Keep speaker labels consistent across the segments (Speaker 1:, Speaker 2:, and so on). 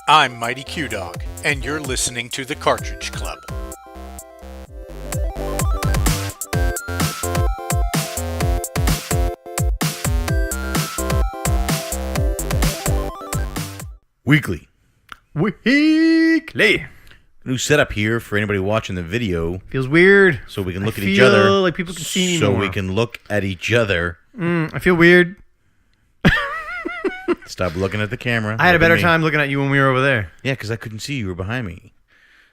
Speaker 1: I'm Mighty Q-Dog, and you're listening to the Cartridge Club.
Speaker 2: Weekly. New setup here for anybody watching the video.
Speaker 3: Feels weird.
Speaker 2: So we can look at each other.
Speaker 3: Like people can see me
Speaker 2: So
Speaker 3: more.
Speaker 2: we can look at each other.
Speaker 3: I feel weird.
Speaker 2: Stop looking at the camera.
Speaker 3: I had a better time looking at you when we were over there.
Speaker 2: Yeah, because I couldn't see you were behind me.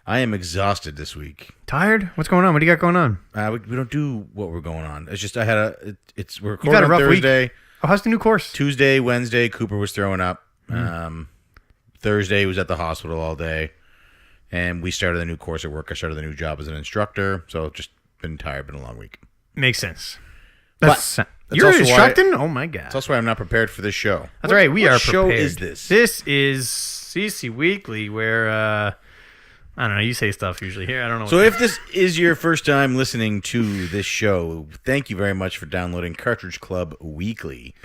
Speaker 2: I am exhausted this week.
Speaker 3: Tired? What's going on? What do you got going on?
Speaker 2: We don't do what we're going on. It's just we're
Speaker 3: You've
Speaker 2: recording
Speaker 3: had a
Speaker 2: on
Speaker 3: rough
Speaker 2: Thursday.
Speaker 3: week. Oh, how's the new course?
Speaker 2: Tuesday, Wednesday, Cooper was throwing up. Thursday was at the hospital all day. And we started a new course at work. I started a new job as an instructor. So just been tired, been a long week.
Speaker 3: Makes sense.
Speaker 2: That's
Speaker 3: You're
Speaker 2: also
Speaker 3: instructing? Oh my god.
Speaker 2: That's also why I'm not prepared for this show.
Speaker 3: That's right. We are
Speaker 2: What show
Speaker 3: prepared.
Speaker 2: is this?
Speaker 3: This is CC Weekly, where I don't know. You say stuff usually here. I don't know.
Speaker 2: So if this is your first time listening to this show, thank you very much for downloading Cartridge Club Weekly.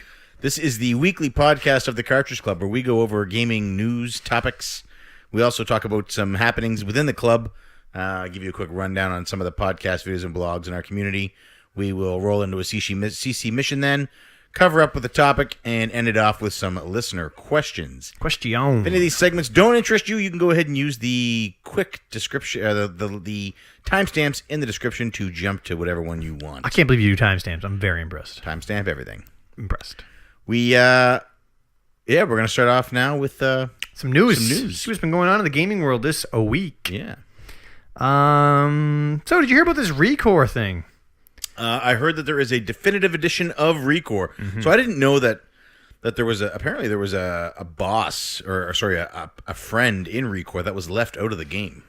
Speaker 2: This is the weekly podcast of the Cartridge Club where we go over gaming news topics. We also talk about some happenings within the club. Give you a quick rundown on some of the podcast videos and blogs in our community. We will roll into a CCMission then, cover up with the topic, and end it off with some listener questions.
Speaker 3: Question.
Speaker 2: If any of these segments don't interest you, you can go ahead and use the quick description, the timestamps in the description to jump to whatever one you want.
Speaker 3: I can't believe you do timestamps. I'm very impressed.
Speaker 2: Timestamp everything.
Speaker 3: Impressed.
Speaker 2: We're gonna start off now with
Speaker 3: Some news.
Speaker 2: Some
Speaker 3: See what's been going on in the gaming world this a week.
Speaker 2: yeah.
Speaker 3: So did you hear about this ReCore thing?
Speaker 2: I heard that there is a definitive edition of ReCore. Mm-hmm. So I didn't know that there was a boss or a friend in ReCore that was left out of the game.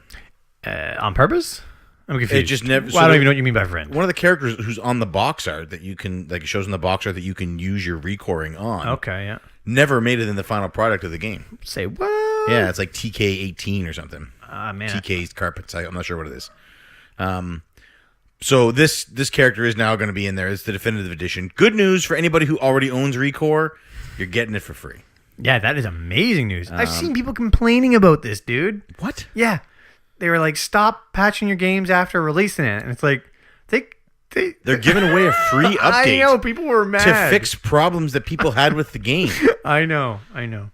Speaker 3: On purpose? I'm confused.
Speaker 2: It just never.
Speaker 3: Well, I don't even know what you mean by friend.
Speaker 2: One of the characters who's on the box art that you can, like, it shows in the box art that you can use your ReCoring on.
Speaker 3: Okay, yeah.
Speaker 2: Never made it in the final product of the game.
Speaker 3: Say what?
Speaker 2: Yeah, it's like TK18 or something.
Speaker 3: Man.
Speaker 2: TK's carpets. I'm not sure what it is. So this character is now going to be in there. It's the definitive edition. Good news for anybody who already owns ReCore. You're getting it for free.
Speaker 3: Yeah, that is amazing news. I've seen people complaining about this, dude.
Speaker 2: What?
Speaker 3: Yeah. They were like, stop patching your games after releasing it. And it's like,
Speaker 2: They're giving away a free update.
Speaker 3: I know, people were mad.
Speaker 2: To fix problems that people had with the game.
Speaker 3: I know. Oh, man.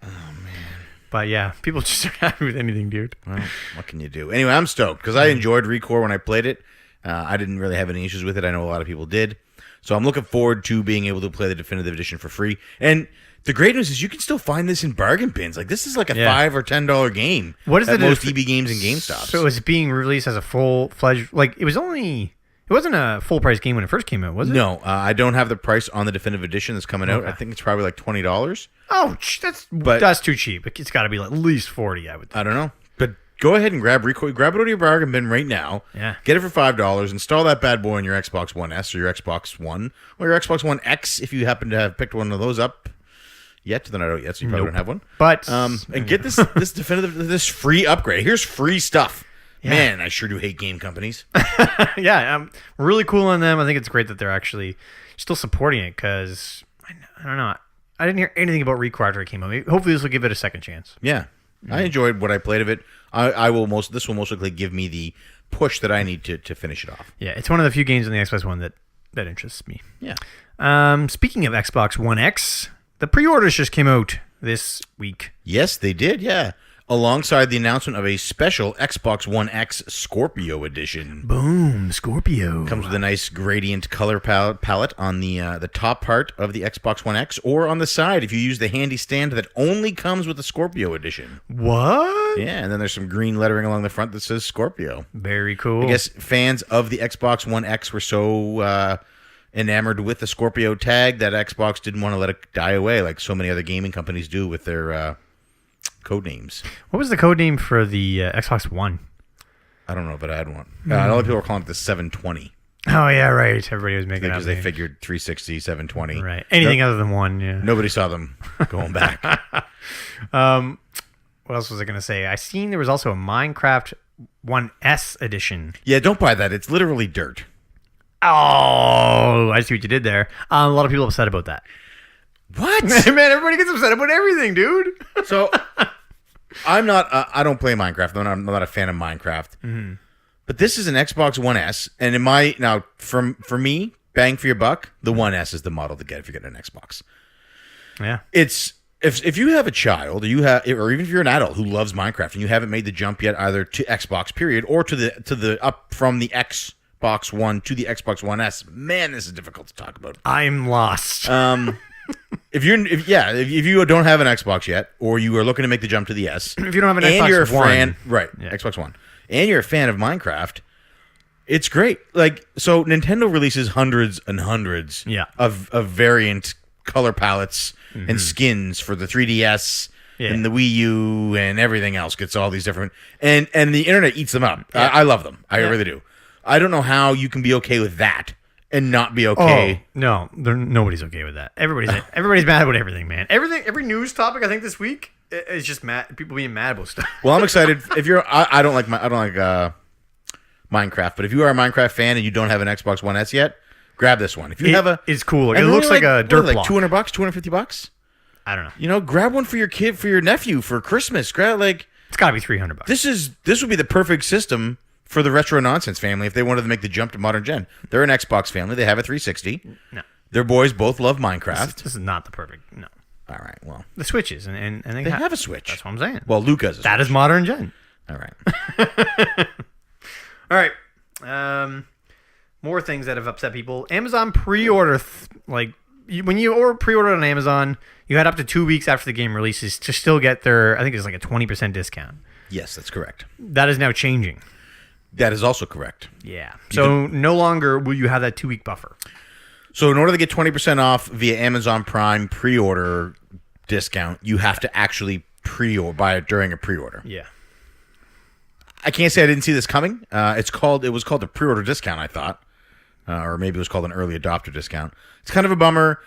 Speaker 3: But yeah, people just aren't happy with anything, dude.
Speaker 2: Well, what can you do? Anyway, I'm stoked because I enjoyed ReCore when I played it. I didn't really have any issues with it. I know a lot of people did. So I'm looking forward to being able to play the definitive edition for free. And the great news is you can still find this in bargain bins. Like, this is like a $5 or $10 game.
Speaker 3: What is
Speaker 2: at
Speaker 3: it?
Speaker 2: Most EB games and GameStop.
Speaker 3: So it's being released as a full-fledged... Like, it wasn't a full-price game when it first came out, was it?
Speaker 2: No, I don't have the price on the definitive edition that's coming out. I think it's probably like $20.
Speaker 3: Oh, that's too cheap. It's got to be at least $40, I would think.
Speaker 2: I don't know. But go ahead and grab ReCore. Grab it out of your bargain bin right now.
Speaker 3: Yeah.
Speaker 2: Get it for $5. Install that bad boy on your Xbox One S or your Xbox One or your Xbox One X if you happen to have picked one of those up yet. They're not out yet, so you probably don't have one.
Speaker 3: But
Speaker 2: and get this this free upgrade. Here's free stuff. Yeah. Man, I sure do hate game companies.
Speaker 3: Yeah, really cool on them. I think it's great that they're actually still supporting it because I don't know. I didn't hear anything about ReCore after it came out. Hopefully, this will give it a second chance.
Speaker 2: Yeah, I enjoyed what I played of it. This will most likely give me the push that I need to finish it off.
Speaker 3: Yeah, it's one of the few games on the Xbox One that interests me.
Speaker 2: Yeah.
Speaker 3: Speaking of Xbox One X, the pre-orders just came out this week.
Speaker 2: Yes, they did. Yeah. Alongside the announcement of a special Xbox One X Scorpio Edition.
Speaker 3: Boom, Scorpio.
Speaker 2: Comes with a nice gradient color palette on the top part of the Xbox One X, or on the side if you use the handy stand that only comes with the Scorpio Edition.
Speaker 3: What?
Speaker 2: Yeah, and then there's some green lettering along the front that says Scorpio.
Speaker 3: Very cool.
Speaker 2: I guess fans of the Xbox One X were so enamored with the Scorpio tag that Xbox didn't want to let it die away like so many other gaming companies do with their code names.
Speaker 3: What was the code name for the Xbox One?
Speaker 2: I don't know, but I had one. A lot of people were calling it the 720.
Speaker 3: Oh, yeah, right. Everybody was making it
Speaker 2: because they figured 360, 720.
Speaker 3: Right. Anything other than one, yeah.
Speaker 2: Nobody saw them going back.
Speaker 3: What else was I going to say? I seen there was also a Minecraft 1S edition.
Speaker 2: Yeah, don't buy that. It's literally dirt.
Speaker 3: Oh, I see what you did there. A lot of people upset about that.
Speaker 2: What?
Speaker 3: Man, everybody gets upset about everything, dude.
Speaker 2: So I'm not. I don't play Minecraft. I'm not a fan of Minecraft. But this is an Xbox One S, and for me, bang for your buck, the One S is the model to get if you're getting an Xbox.
Speaker 3: Yeah.
Speaker 2: It's if you have a child, or even if you're an adult who loves Minecraft and you haven't made the jump yet, either to Xbox period or to the up from the Xbox One to the Xbox One S. Man, this is difficult to talk about.
Speaker 3: I'm lost.
Speaker 2: If you don't have an Xbox yet, or you are looking to make the jump to the S,
Speaker 3: If you don't have an
Speaker 2: and
Speaker 3: Xbox
Speaker 2: you're a
Speaker 3: One.
Speaker 2: fan, right?
Speaker 3: Yeah.
Speaker 2: Xbox One, and you're a fan of Minecraft, it's great. Like, so Nintendo releases hundreds and hundreds of variant color palettes and skins for the 3DS and the Wii U and everything else. Gets all these different and the internet eats them up. I love them. I really do. I don't know how you can be okay with that and not be okay.
Speaker 3: Oh, no, nobody's okay with that. Everybody's mad about everything, man. Every news topic I think this week is just mad. People being mad about stuff.
Speaker 2: Well, I'm excited. If you're, I don't like Minecraft, but if you are a Minecraft fan and you don't have an Xbox One S yet, grab this one. If you have
Speaker 3: it's cool. It
Speaker 2: and
Speaker 3: looks like a dirt
Speaker 2: like
Speaker 3: block.
Speaker 2: $200, $250.
Speaker 3: I don't know.
Speaker 2: Grab one for your kid, for your nephew, for Christmas. Grab
Speaker 3: It's got to be $300.
Speaker 2: This would be the perfect system for the Retro Nonsense family if they wanted to make the jump to modern gen. They're an Xbox family. They have a 360.
Speaker 3: No,
Speaker 2: Their boys both love Minecraft.
Speaker 3: this is not the perfect. No,
Speaker 2: All right. Well,
Speaker 3: the Switches and
Speaker 2: they have a Switch.
Speaker 3: That's what I'm saying.
Speaker 2: Well, Luke has a
Speaker 3: That
Speaker 2: Switch.
Speaker 3: is modern gen.
Speaker 2: All right.
Speaker 3: All right. More things that have upset people. Amazon pre-order, when you pre-order on Amazon, you had up to 2 weeks after the game releases to still get their, I think it's like a 20% discount.
Speaker 2: Yes, that's correct.
Speaker 3: That is now changing.
Speaker 2: That is also correct.
Speaker 3: Yeah. So no longer will you have that 2 week buffer.
Speaker 2: So in order to get 20% off via Amazon Prime pre-order discount, you have to actually buy it during a pre-order.
Speaker 3: Yeah.
Speaker 2: I can't say I didn't see this coming. It was called a pre-order discount, I thought. Or maybe it was called an early adopter discount. It's kind of a bummer.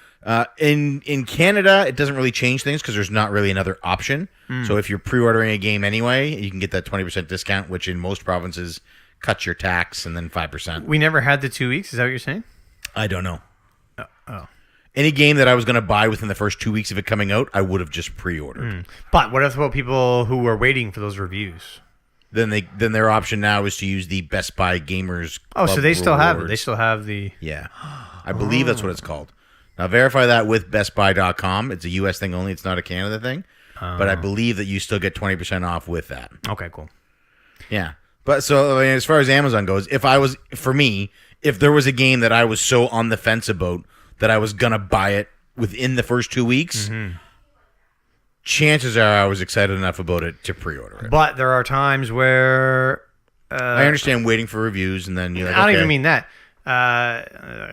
Speaker 2: In Canada, it doesn't really change things because there's not really another option. So if you're pre-ordering a game anyway, you can get that 20% discount, which in most provinces cuts your tax and then 5%.
Speaker 3: We never had the 2 weeks. Is that what you're saying?
Speaker 2: I don't know.
Speaker 3: Oh.
Speaker 2: Any game that I was going to buy within the first 2 weeks of it coming out, I would have just pre-ordered.
Speaker 3: But what about people who are waiting for those reviews?
Speaker 2: Then their option now is to use the Best Buy Gamers
Speaker 3: Oh, so they
Speaker 2: Club
Speaker 3: still have it.
Speaker 2: rewards.
Speaker 3: They still have the...
Speaker 2: Yeah. I believe that's what it's called. Now, verify that with bestbuy.com. It's a U.S. thing only. It's not a Canada thing. But I believe that you still get 20% off with that.
Speaker 3: Okay, cool.
Speaker 2: Yeah. But so, as far as Amazon goes, if there was a game that I was so on the fence about that I was going to buy it within the first 2 weeks, chances are I was excited enough about it to pre-order it.
Speaker 3: But there are times where...
Speaker 2: I understand waiting for reviews and then you're like,
Speaker 3: I don't
Speaker 2: okay.
Speaker 3: even mean that.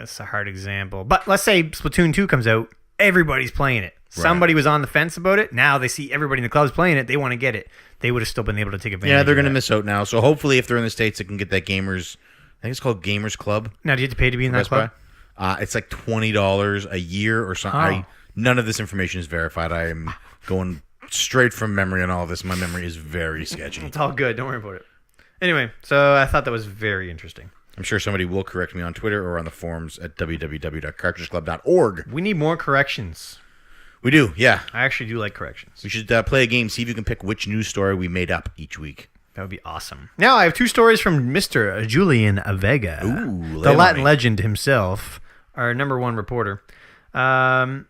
Speaker 3: It's a hard example. But let's say Splatoon 2 comes out. Everybody's playing it. Somebody was on the fence about it. Now they see everybody in the club's playing it. They want to get it. They would have still been able to take advantage
Speaker 2: Yeah, they're
Speaker 3: of
Speaker 2: going to
Speaker 3: that.
Speaker 2: miss out now. So hopefully if they're in the States, they can get that Gamers... I think it's called Gamers Club.
Speaker 3: Now, do you have to pay to be in that
Speaker 2: Best
Speaker 3: club?
Speaker 2: Buy. It's like $20 a year or something. None of this information is verified. I am going straight from memory on all of this. My memory is very sketchy.
Speaker 3: It's all good. Don't worry about it. Anyway, so I thought that was very interesting.
Speaker 2: I'm sure somebody will correct me on Twitter or on the forums at www.cartridgeclub.org.
Speaker 3: We need more corrections.
Speaker 2: We do, yeah.
Speaker 3: I actually do like corrections.
Speaker 2: We should play a game, see if you can pick which news story we made up each week.
Speaker 3: That would be awesome. Now, I have 2 stories from Mr. Julian Vega,
Speaker 2: Ooh,
Speaker 3: the Latin legend himself, our number 1 reporter. Well,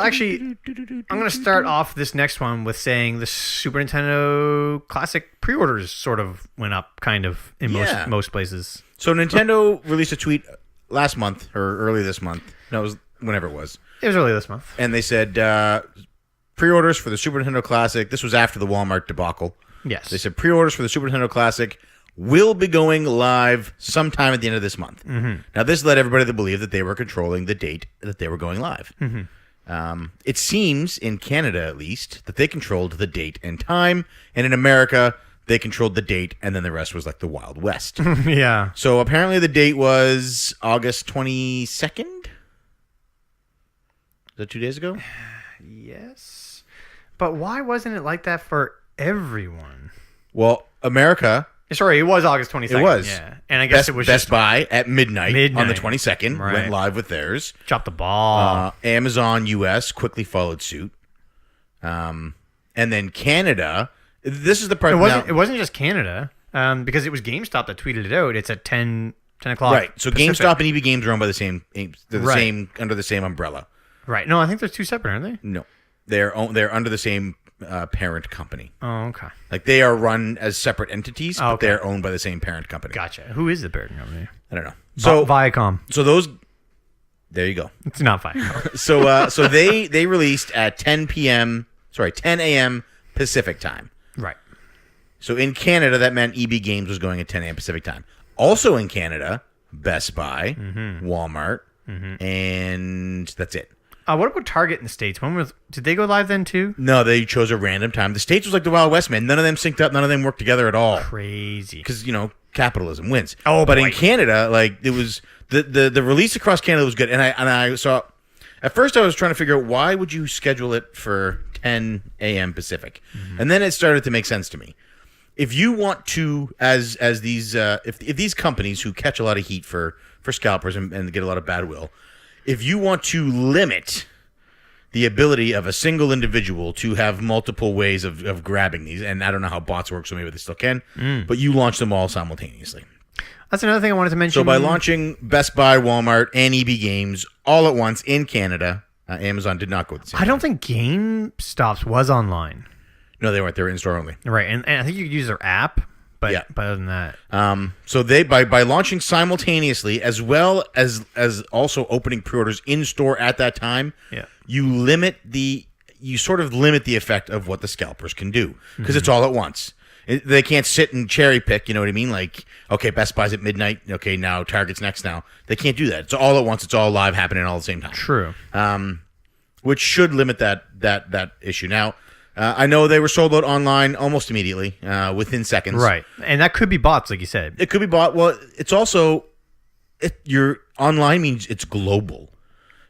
Speaker 3: actually, I'm going to start off this next one with saying the Super Nintendo Classic pre-orders sort of went up, kind of, in most places.
Speaker 2: So Nintendo released a tweet last month, or early this month. No, it was whenever it was.
Speaker 3: It was early this month.
Speaker 2: And they said pre-orders for the Super Nintendo Classic. This was after the Walmart debacle.
Speaker 3: Yes.
Speaker 2: They said pre-orders for the Super Nintendo Classic will be going live sometime at the end of this month. Now, this led everybody to believe that they were controlling the date that they were going live. It seems, in Canada at least, that they controlled the date and time, and in America, they controlled the date, and then the rest was like the Wild West.
Speaker 3: Yeah.
Speaker 2: So apparently the date was August 22nd? Is that 2 days ago?
Speaker 3: Yes. But why wasn't it like that for everyone?
Speaker 2: Well, America...
Speaker 3: Sorry, it was August 22nd.
Speaker 2: It was.
Speaker 3: Yeah. And I guess it was
Speaker 2: Best
Speaker 3: just
Speaker 2: Buy at midnight on the
Speaker 3: Midnight.
Speaker 2: 22nd
Speaker 3: Right.
Speaker 2: went live with theirs.
Speaker 3: drop the ball.
Speaker 2: Amazon US quickly followed suit. And then Canada, this is the part.
Speaker 3: It wasn't just Canada, because it was GameStop that tweeted it out. It's at 10 o'clock.
Speaker 2: Right. So
Speaker 3: Pacific.
Speaker 2: GameStop and EB Games are owned by the same. They're the same under the same umbrella.
Speaker 3: Right. No, I think they're two separate, aren't they?
Speaker 2: No, they're under the same parent company.
Speaker 3: Oh, okay.
Speaker 2: Like they are run as separate entities, but
Speaker 3: okay.
Speaker 2: they're owned by the same parent company.
Speaker 3: Gotcha. Who is the parent company?
Speaker 2: I don't know. So
Speaker 3: Viacom.
Speaker 2: So those. There you go.
Speaker 3: It's not Viacom.
Speaker 2: So they released at 10 a.m. Pacific time.
Speaker 3: Right.
Speaker 2: So in Canada, that meant EB Games was going at 10 a.m. Pacific time. Also in Canada, Best Buy, Walmart, and that's it.
Speaker 3: What about Target in the States? Did they go live then too?
Speaker 2: No, they chose a random time. The States was like the Wild West, man. None of them synced up. None of them worked together at all.
Speaker 3: Crazy.
Speaker 2: Because, capitalism wins.
Speaker 3: Oh,
Speaker 2: but
Speaker 3: boy.
Speaker 2: in Canada, like it was the release across Canada was good. And I saw at first I was trying to figure out why would you schedule it for 10 a.m. Pacific, and then it started to make sense to me. If you want to, as these if these companies who catch a lot of heat for scalpers and get a lot of bad will, if you want to limit the ability of a single individual to have multiple ways of grabbing these, and I don't know how bots work, so maybe they still can, but you launch them all simultaneously.
Speaker 3: That's another thing I wanted to mention.
Speaker 2: So by launching Best Buy, Walmart, and EB Games all at once in Canada, Amazon did not go at the same time.
Speaker 3: I don't think GameStop's was online.
Speaker 2: No, they weren't. They were in-store only.
Speaker 3: Right, and I think you could use their app, but other than that.
Speaker 2: So they by launching simultaneously, as well as also opening pre-orders in-store at that time, you sort of limit the effect of what the scalpers can do, because it's all at once. They can't sit and cherry pick, you know what I mean? Like, okay, Best Buy's at midnight. Okay, now Target's next now. They can't do that. It's all at once. It's all live, happening all at the same time.
Speaker 3: True.
Speaker 2: Which should limit that issue. Now, I know they were sold out online almost immediately, within seconds.
Speaker 3: Right. And that could be bots, like you said.
Speaker 2: It could be bought. Well, it's also your online means it's global.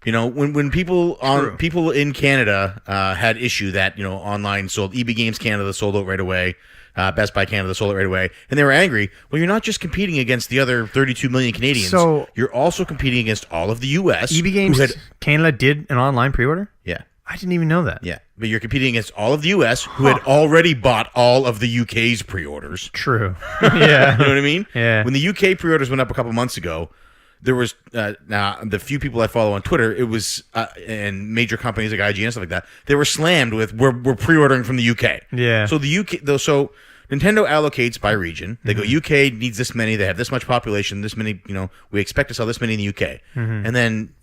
Speaker 2: When people in Canada had issue that online sold, EB Games Canada sold out right away, Best Buy Canada sold it right away, and they were angry. Well, you're not just competing against the other 32 million Canadians.
Speaker 3: So
Speaker 2: you're also competing against all of the U.S.
Speaker 3: EB Games Canada did an online pre-order?
Speaker 2: Yeah.
Speaker 3: I didn't even know that.
Speaker 2: Yeah, but you're competing against all of the U.S. who had already bought all of the U.K.'s pre-orders.
Speaker 3: True. Yeah.
Speaker 2: You know what I mean?
Speaker 3: Yeah.
Speaker 2: When the U.K. pre-orders went up a couple months ago, there was now the few people I follow on Twitter, it was and major companies like IGN and stuff like that. They were slammed with we're pre-ordering from the UK.
Speaker 3: Yeah.
Speaker 2: So the UK so Nintendo allocates by region. They go UK needs this many. They have this much population. This many. We expect to sell this many in the UK. And then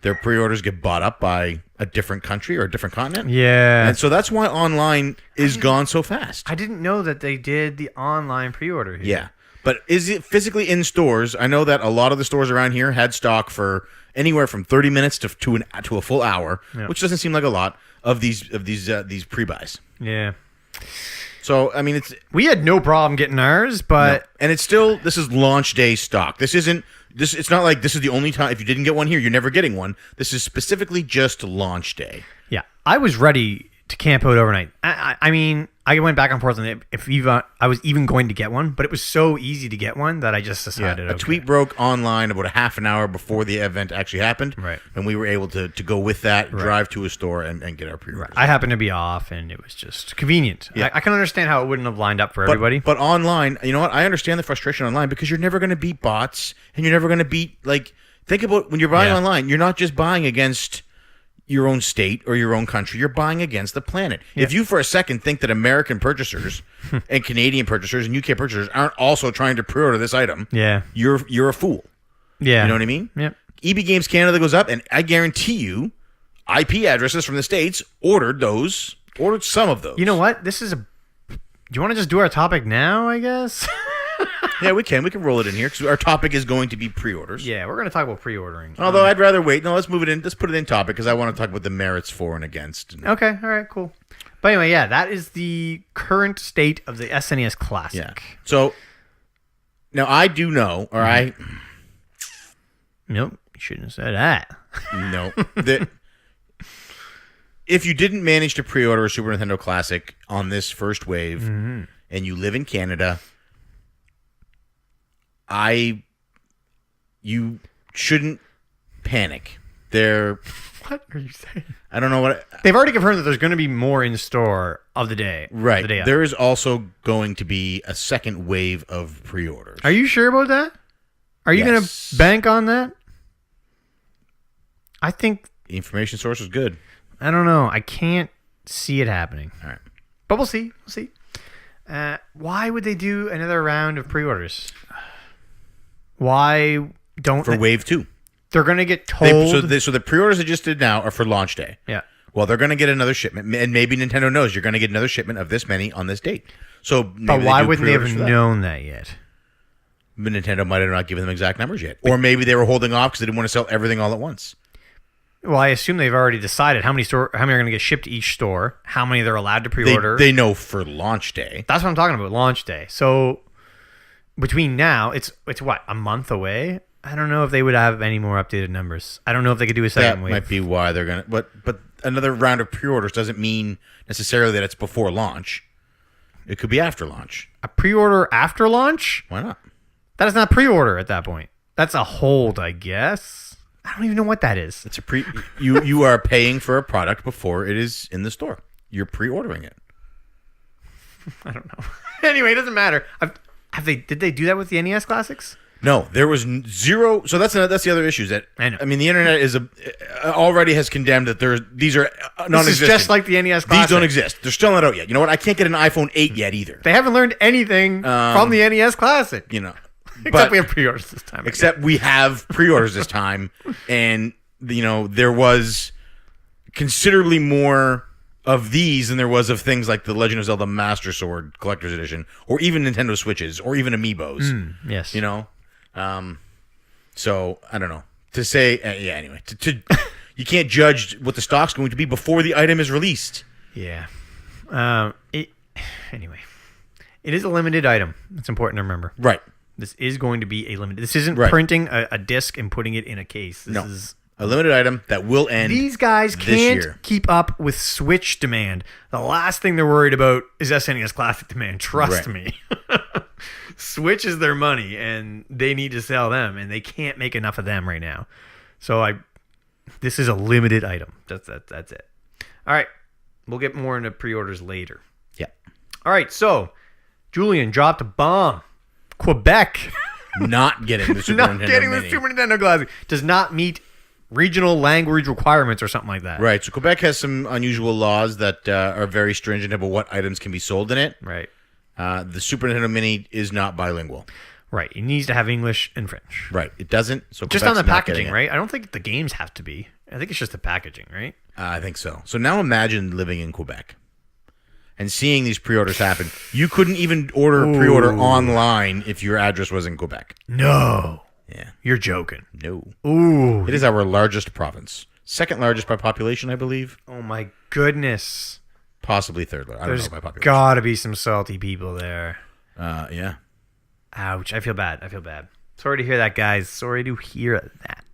Speaker 2: their pre-orders get bought up by a different country or a different continent.
Speaker 3: Yeah.
Speaker 2: And so that's why online is gone so fast.
Speaker 3: I didn't know that they did the online pre-order here.
Speaker 2: Yeah. But is it physically in stores? I know that a lot of the stores around here had stock for anywhere from 30 minutes to a full hour, which doesn't seem like a lot of these pre-buys.
Speaker 3: Yeah.
Speaker 2: So I mean,
Speaker 3: we had no problem getting ours, but
Speaker 2: and it's still this is launch day stock. This isn't this. It's not like this is the only time. If you didn't get one here, you're never getting one. This is specifically just launch day.
Speaker 3: Yeah, I was ready to camp out overnight. I mean, I went back and forth on it if I was even going to get one, but it was so easy to get one that I just decided.
Speaker 2: A tweet broke online about a half an hour before the event actually happened,
Speaker 3: right?
Speaker 2: And we were able to go with that, drive to a store, and get our pre-orders.
Speaker 3: Right. I happened to be off, and it was just convenient.
Speaker 2: Yeah.
Speaker 3: I can understand how it wouldn't have lined up for everybody.
Speaker 2: But online, you know what? I understand the frustration online because you're never going to beat bots, and you're never going to beat think about when you're buying online. You're not just buying against your own state or your own country, you're buying against the planet. Yeah. If you for a second think that American purchasers and Canadian purchasers and UK purchasers aren't also trying to pre-order this item, you're a fool.
Speaker 3: Yeah.
Speaker 2: You know what I mean?
Speaker 3: Yep.
Speaker 2: EB Games Canada goes up, and I guarantee you IP addresses from the States ordered some of those.
Speaker 3: You know what? Do you want to just do our topic now, I guess?
Speaker 2: Yeah, we can roll it in here because our topic is going to be pre-orders.
Speaker 3: Yeah, we're going to talk about pre-ordering.
Speaker 2: Although I'd rather wait. No, let's move it in. Let's put it in topic because I want to talk about the merits for and against.
Speaker 3: Okay, all right, cool. But anyway, yeah, that is the current state of the SNES Classic.
Speaker 2: Yeah. So now I do know, or I.
Speaker 3: Nope, you shouldn't have said that.
Speaker 2: No, that if you didn't manage to pre-order a Super Nintendo Classic on this first wave, and you live in Canada, you shouldn't panic.
Speaker 3: What are you saying?
Speaker 2: I don't know what.
Speaker 3: They've already confirmed that there's going to be more in store of the day.
Speaker 2: Right.
Speaker 3: The day of.
Speaker 2: There is also going to be a second wave of pre-orders.
Speaker 3: Are you sure about that? Are you going to bank on that? I think...
Speaker 2: The information source is good.
Speaker 3: I don't know. I can't see it happening.
Speaker 2: All right.
Speaker 3: But we'll see. We'll see. Why would they do another round of pre-orders? Why don't...
Speaker 2: For Wave 2.
Speaker 3: They're going to get told...
Speaker 2: So the pre-orders they just did now are for launch day.
Speaker 3: Yeah.
Speaker 2: Well, they're going to get another shipment, and maybe Nintendo knows you're going to get another shipment of this many on this date. So,
Speaker 3: but why wouldn't they have known that yet?
Speaker 2: But Nintendo might have not given them exact numbers yet, or maybe they were holding off because they didn't want to sell everything all at once.
Speaker 3: Well, I assume they've already decided how many are going to get shipped to each store, how many they're allowed to pre-order.
Speaker 2: They know for launch day.
Speaker 3: That's what I'm talking about, launch day. So between now, it's what, a month away? I don't know if they would have any more updated numbers. I don't know if they could do a second wave.
Speaker 2: That might be why they're going to. But another round of pre-orders doesn't mean necessarily that it's before launch. It could be after launch.
Speaker 3: A pre-order after launch?
Speaker 2: Why not?
Speaker 3: That is not pre-order at that point. That's a hold, I guess. I don't even know what that is.
Speaker 2: It's a you are paying for a product before it is in the store. You're pre-ordering it.
Speaker 3: I don't know. Anyway, it doesn't matter. Did they do that with the NES Classics?
Speaker 2: No, there was zero. So that's the other issue. That
Speaker 3: I know.
Speaker 2: I mean, the internet is already has condemned that these are non-existent.
Speaker 3: This is just like the NES Classic.
Speaker 2: These don't exist. They're still not out yet. You know what? I can't get an iPhone 8 yet either.
Speaker 3: They haven't learned anything from the NES Classic.
Speaker 2: You know,
Speaker 3: except we have pre-orders this time.
Speaker 2: Except we have pre-orders this time, and there was considerably more of these than there was of things like the Legend of Zelda Master Sword Collector's Edition, or even Nintendo Switches, or even Amiibos.
Speaker 3: Yes.
Speaker 2: So I don't know to say. Anyway, you can't judge what the stock's going to be before the item is released.
Speaker 3: Yeah. Anyway, it is a limited item. It's important to remember.
Speaker 2: Right.
Speaker 3: This is going to be a limited. This isn't
Speaker 2: Right.
Speaker 3: printing a disc and putting it in a case. This is
Speaker 2: a limited item that will end.
Speaker 3: These guys
Speaker 2: this
Speaker 3: can't
Speaker 2: year.
Speaker 3: keep up with Switch demand. The last thing they're worried about is SNES Classic demand. Trust me. Switch is their money, and they need to sell them, and they can't make enough of them right now. So this is a limited item. That's it. All right, we'll get more into pre-orders later.
Speaker 2: Yeah.
Speaker 3: All right, so Julian dropped a bomb. Quebec
Speaker 2: Not getting the Super
Speaker 3: not
Speaker 2: Nintendo
Speaker 3: getting
Speaker 2: Mini.
Speaker 3: the Super Nintendo Classic does not meet regional language requirements or something like that.
Speaker 2: Right. So Quebec has some unusual laws that are very stringent about what items can be sold in it.
Speaker 3: Right.
Speaker 2: The Super Nintendo Mini is not bilingual.
Speaker 3: Right. It needs to have English and French.
Speaker 2: Right. It doesn't. So
Speaker 3: Just
Speaker 2: Quebec's
Speaker 3: on the
Speaker 2: not
Speaker 3: packaging,
Speaker 2: getting it.
Speaker 3: right? I don't think the games have to be. I think it's just the packaging, right?
Speaker 2: I think so. So now imagine living in Quebec and seeing these pre-orders happen. You couldn't even order a pre-order online if your address was in Quebec.
Speaker 3: No.
Speaker 2: Yeah.
Speaker 3: You're joking.
Speaker 2: No.
Speaker 3: Ooh.
Speaker 2: It is our largest province. Second largest by population, I believe.
Speaker 3: Oh, my goodness.
Speaker 2: Possibly third. I don't
Speaker 3: There's
Speaker 2: know by population.
Speaker 3: got to be some salty people there.
Speaker 2: Yeah.
Speaker 3: Ouch. I feel bad. Sorry to hear that, guys. Sorry to hear that.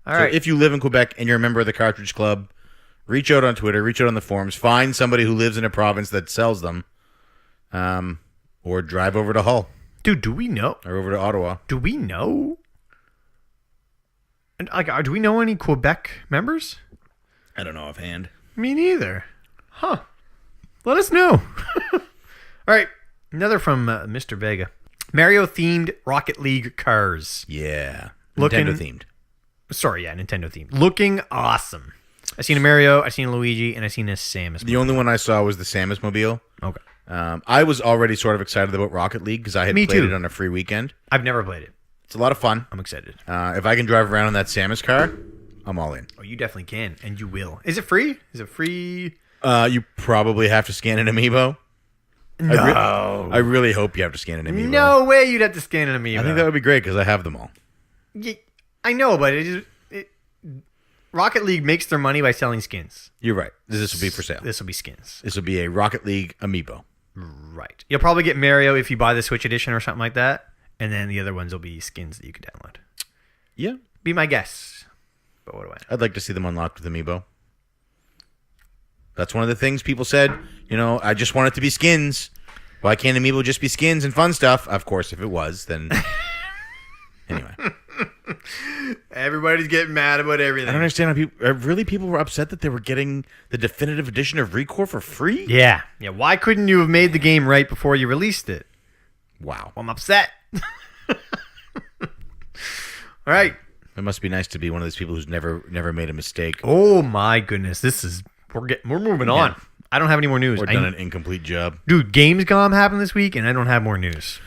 Speaker 3: All
Speaker 2: So
Speaker 3: right.
Speaker 2: if you live in Quebec and you're a member of the Cartridge Club, reach out on Twitter, reach out on the forums, find somebody who lives in a province that sells them, or drive over to Hull
Speaker 3: Dude, do we know?
Speaker 2: or over to Ottawa.
Speaker 3: Do we know? And do we know any Quebec members?
Speaker 2: I don't know offhand.
Speaker 3: Me neither. Huh. Let us know. All right. Another from Mr. Vega. Mario-themed Rocket League cars.
Speaker 2: Yeah.
Speaker 3: Looking-
Speaker 2: Nintendo themed.
Speaker 3: Sorry, yeah, Nintendo-themed. Looking awesome. I've seen a Mario, I've seen a Luigi, and I've seen a Samus.
Speaker 2: The only one I saw was the Samus Mobile.
Speaker 3: Okay.
Speaker 2: I was already sort of excited about Rocket League because I had
Speaker 3: Me
Speaker 2: played
Speaker 3: too.
Speaker 2: it on a free weekend.
Speaker 3: I've never played it.
Speaker 2: It's a lot of fun.
Speaker 3: I'm excited.
Speaker 2: If I can drive around in that Samus car, I'm all in.
Speaker 3: Oh, you definitely can, and you will. Is it free? Is it free?
Speaker 2: You probably have to scan an amiibo.
Speaker 3: No.
Speaker 2: I really hope you have to scan an amiibo.
Speaker 3: No way you'd have to scan an amiibo.
Speaker 2: I think that would be great because I have them all.
Speaker 3: I know, but Rocket League makes their money by selling skins.
Speaker 2: You're right. This will be for sale.
Speaker 3: This will be skins.
Speaker 2: This will be a Rocket League amiibo.
Speaker 3: Right. You'll probably get Mario if you buy the Switch edition or something like that, and then the other ones will be skins that you could download.
Speaker 2: Yeah.
Speaker 3: Be my guess. But what do I know?
Speaker 2: I'd like to see them unlocked with amiibo. That's one of the things people said. I just want it to be skins. Why can't amiibo just be skins and fun stuff? Of course, if it was, then... Anyway.
Speaker 3: Everybody's getting mad about everything.
Speaker 2: I don't understand how people were upset that they were getting the definitive edition of ReCore for free?
Speaker 3: Yeah. Why couldn't you have made the game right before you released it?
Speaker 2: Wow.
Speaker 3: I'm upset. All right.
Speaker 2: It must be nice to be one of those people who's never made a mistake
Speaker 3: Oh my goodness. We're moving on. I don't have any more news.
Speaker 2: or done an incomplete job.
Speaker 3: Dude, Gamescom happened this week, and I don't have more news.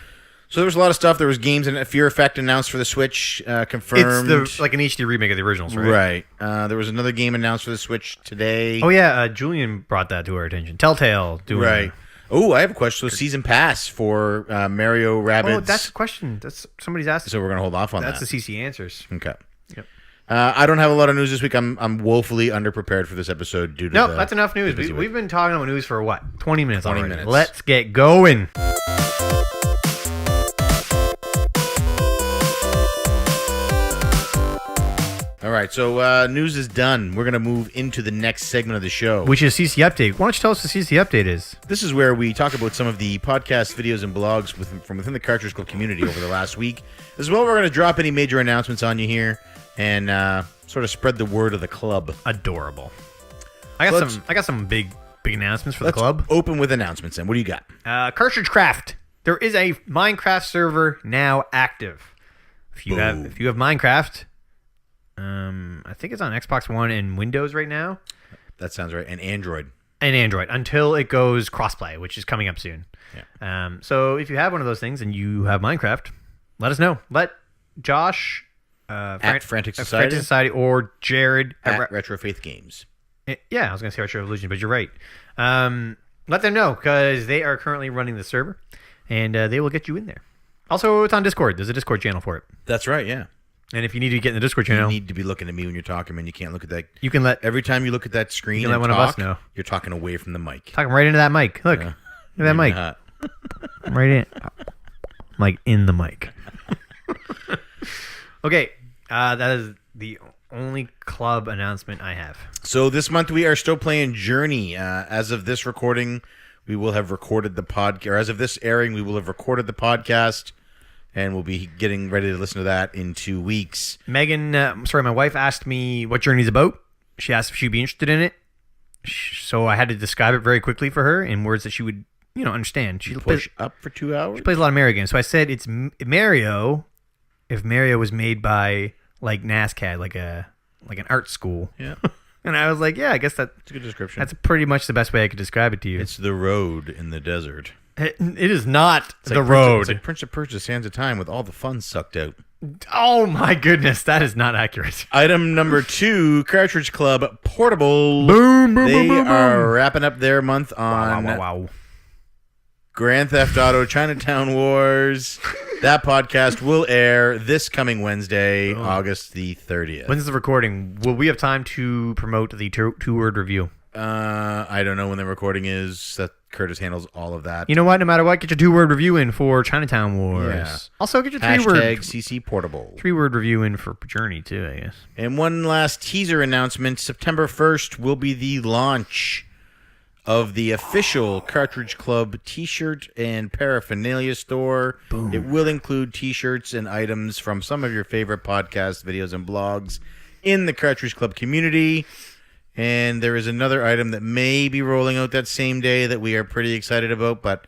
Speaker 2: So there was a lot of stuff. There was games and Fear Effect announced for the Switch, confirmed.
Speaker 3: It's like an HD remake of the originals, right?
Speaker 2: Right. There was another game announced for the Switch today.
Speaker 3: Oh yeah, Julian brought that to our attention. Telltale doing
Speaker 2: Right. Oh, I have a question. So season pass for Mario Rabbids.
Speaker 3: Oh, that's a question. That's somebody's asked.
Speaker 2: So we're gonna hold off on
Speaker 3: That's
Speaker 2: that.
Speaker 3: the CCAnswers.
Speaker 2: Okay.
Speaker 3: Yep.
Speaker 2: I don't have a lot of news this week. I'm woefully underprepared for this episode due to
Speaker 3: Nope, that's enough news.
Speaker 2: busy week.
Speaker 3: We've been talking about news for what? 20 minutes
Speaker 2: 20
Speaker 3: already.
Speaker 2: minutes.
Speaker 3: Let's get going.
Speaker 2: All right, so news is done. We're going to move into the next segment of the show.
Speaker 3: Which is CC Update. Why don't you tell us what CC Update is?
Speaker 2: This is where we talk about some of the podcasts, videos, and blogs from within the Cartridge Club community over the last week. As well, we're going to drop any major announcements on you here and sort of spread the word of the club.
Speaker 3: Adorable. I got some big announcements for the club.
Speaker 2: Open with announcements, then. What do you got?
Speaker 3: Cartridge Craft. There is a Minecraft server now active. If you have Minecraft, I think it's on Xbox One and Windows right now.
Speaker 2: That sounds right. And Android.
Speaker 3: And Android until it goes crossplay, which is coming up soon.
Speaker 2: Yeah.
Speaker 3: So if you have one of those things and you have Minecraft, let us know. Let Josh
Speaker 2: At Frantic Society.
Speaker 3: or Jared
Speaker 2: At Retro Faith Games.
Speaker 3: Yeah, I was going to say Retro Evolution, but you're right. Let them know because they are currently running the server, and they will get you in there. Also, it's on Discord. There's a Discord channel for it.
Speaker 2: That's right, yeah.
Speaker 3: And if you need to get in the Discord
Speaker 2: You
Speaker 3: channel,
Speaker 2: need to be looking at me when you're talking, man. You can't look at that.
Speaker 3: you can let
Speaker 2: Every time you look at that screen
Speaker 3: You can
Speaker 2: and
Speaker 3: let one of us know.
Speaker 2: you're talking away from the mic.
Speaker 3: talk right into that mic. Look, look at that mic. Right in. Like in the mic. Okay, that is the only club announcement I have.
Speaker 2: So this month we are still playing Journey. As of this recording, we will have recorded the podcast. Or as of this airing, we will have recorded the podcast, and we'll be getting ready to listen to that in 2 weeks.
Speaker 3: Megan, my wife asked me what Journey's about. She asked if she'd be interested in it. So I had to describe it very quickly for her in words that she would, understand. She
Speaker 2: Push up for 2 hours.
Speaker 3: She plays a lot of Mario games. So I said it's Mario if Mario was made by like NASCAR, like an art school.
Speaker 2: Yeah.
Speaker 3: And I was like, yeah, I guess
Speaker 2: It's a good description.
Speaker 3: that's pretty much the best way I could describe it to you.
Speaker 2: It's the road in the desert.
Speaker 3: It is not
Speaker 2: It's
Speaker 3: the
Speaker 2: like
Speaker 3: road.
Speaker 2: It's like Prince of Persia: Sands of Time with all the fun sucked out.
Speaker 3: Oh my goodness, that is not accurate.
Speaker 2: Item number 2, Cartridge Club Portable.
Speaker 3: Boom, boom,
Speaker 2: They
Speaker 3: boom, boom,
Speaker 2: are
Speaker 3: boom.
Speaker 2: wrapping up their month on
Speaker 3: Wow.
Speaker 2: Grand Theft Auto Chinatown Wars. That podcast will air this coming Wednesday, August the 30th.
Speaker 3: When's the recording? Will we have time to promote the two-word review?
Speaker 2: I don't know when the recording is. That Curtis handles all of that.
Speaker 3: You know what? No matter what, get your 2-word review in for Chinatown Wars.
Speaker 2: Yeah.
Speaker 3: Also, get your
Speaker 2: Hashtag CC Portable.
Speaker 3: 3-word review in for Journey too, I guess.
Speaker 2: And one last teaser announcement. September 1st will be the launch of the official Cartridge Club t-shirt and paraphernalia store. Boom. It will include t-shirts and items from some of your favorite podcasts, videos, and blogs in the Cartridge Club community. And there is another item that may be rolling out that same day that we are pretty excited about, but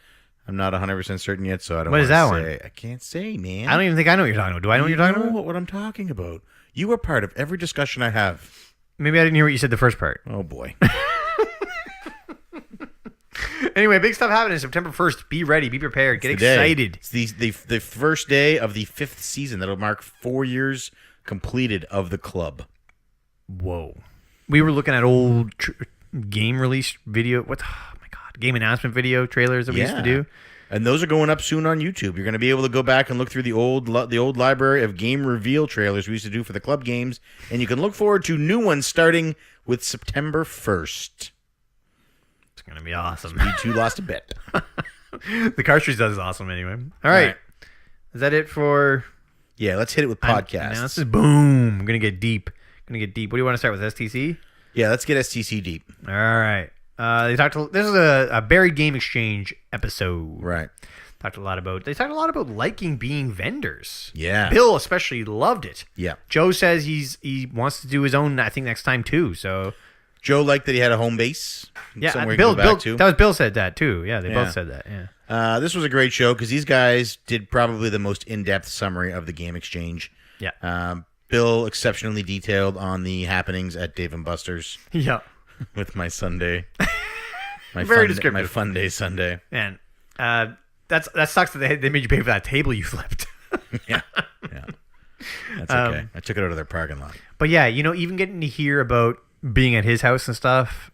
Speaker 2: I'm not 100% certain yet, so I don't
Speaker 3: What
Speaker 2: want
Speaker 3: is
Speaker 2: to
Speaker 3: that
Speaker 2: say.
Speaker 3: one?
Speaker 2: I can't say, man.
Speaker 3: I don't even think I know what you're talking about. Do I know what you're talking about?
Speaker 2: What I'm talking about. You are part of every discussion I have.
Speaker 3: Maybe I didn't hear what you said the first part.
Speaker 2: Oh, boy.
Speaker 3: Anyway, big stuff happening September 1st. Be ready. Be prepared. Get excited.
Speaker 2: It's the first day of the 5th season. That'll mark 4 years completed of the club.
Speaker 3: Whoa. We were looking at old game release video. Oh, my God. Game announcement video trailers that we used to do.
Speaker 2: And those are going up soon on YouTube. You're going to be able to go back and look through the old library of game reveal trailers we used to do for the club games. And you can look forward to new ones starting with September 1st.
Speaker 3: It's going to be awesome.
Speaker 2: You two lost a bet.
Speaker 3: The Cartridge does awesome anyway. All right. Is that it for...
Speaker 2: Yeah, let's hit it with podcasts.
Speaker 3: Now this is boom. I'm going to get deep. What do you want to start with, STC?
Speaker 2: Yeah, let's get STC deep.
Speaker 3: All right. This is a buried game exchange episode.
Speaker 2: Right.
Speaker 3: They talked a lot about liking being vendors.
Speaker 2: Yeah.
Speaker 3: Bill especially loved it.
Speaker 2: Yeah.
Speaker 3: Joe says he wants to do his own, I think, next time too. So
Speaker 2: Joe liked that he had a home base.
Speaker 3: yeah,
Speaker 2: somewhere
Speaker 3: Bill,
Speaker 2: he could go back to.
Speaker 3: that was Bill said that too. Yeah, they
Speaker 2: Yeah.
Speaker 3: both said that. Yeah.
Speaker 2: This was a great show because these guys did probably the most in-depth summary of the Game Exchange.
Speaker 3: Yeah.
Speaker 2: Bill exceptionally detailed on the happenings at Dave & Buster's
Speaker 3: Yeah.
Speaker 2: with my Sunday.
Speaker 3: Very
Speaker 2: My
Speaker 3: descriptive.
Speaker 2: fun day Sunday.
Speaker 3: Man, that sucks that they made you pay for that table you flipped.
Speaker 2: Yeah. That's okay. I took it out of their parking lot.
Speaker 3: But yeah, even getting to hear about being at his house and stuff,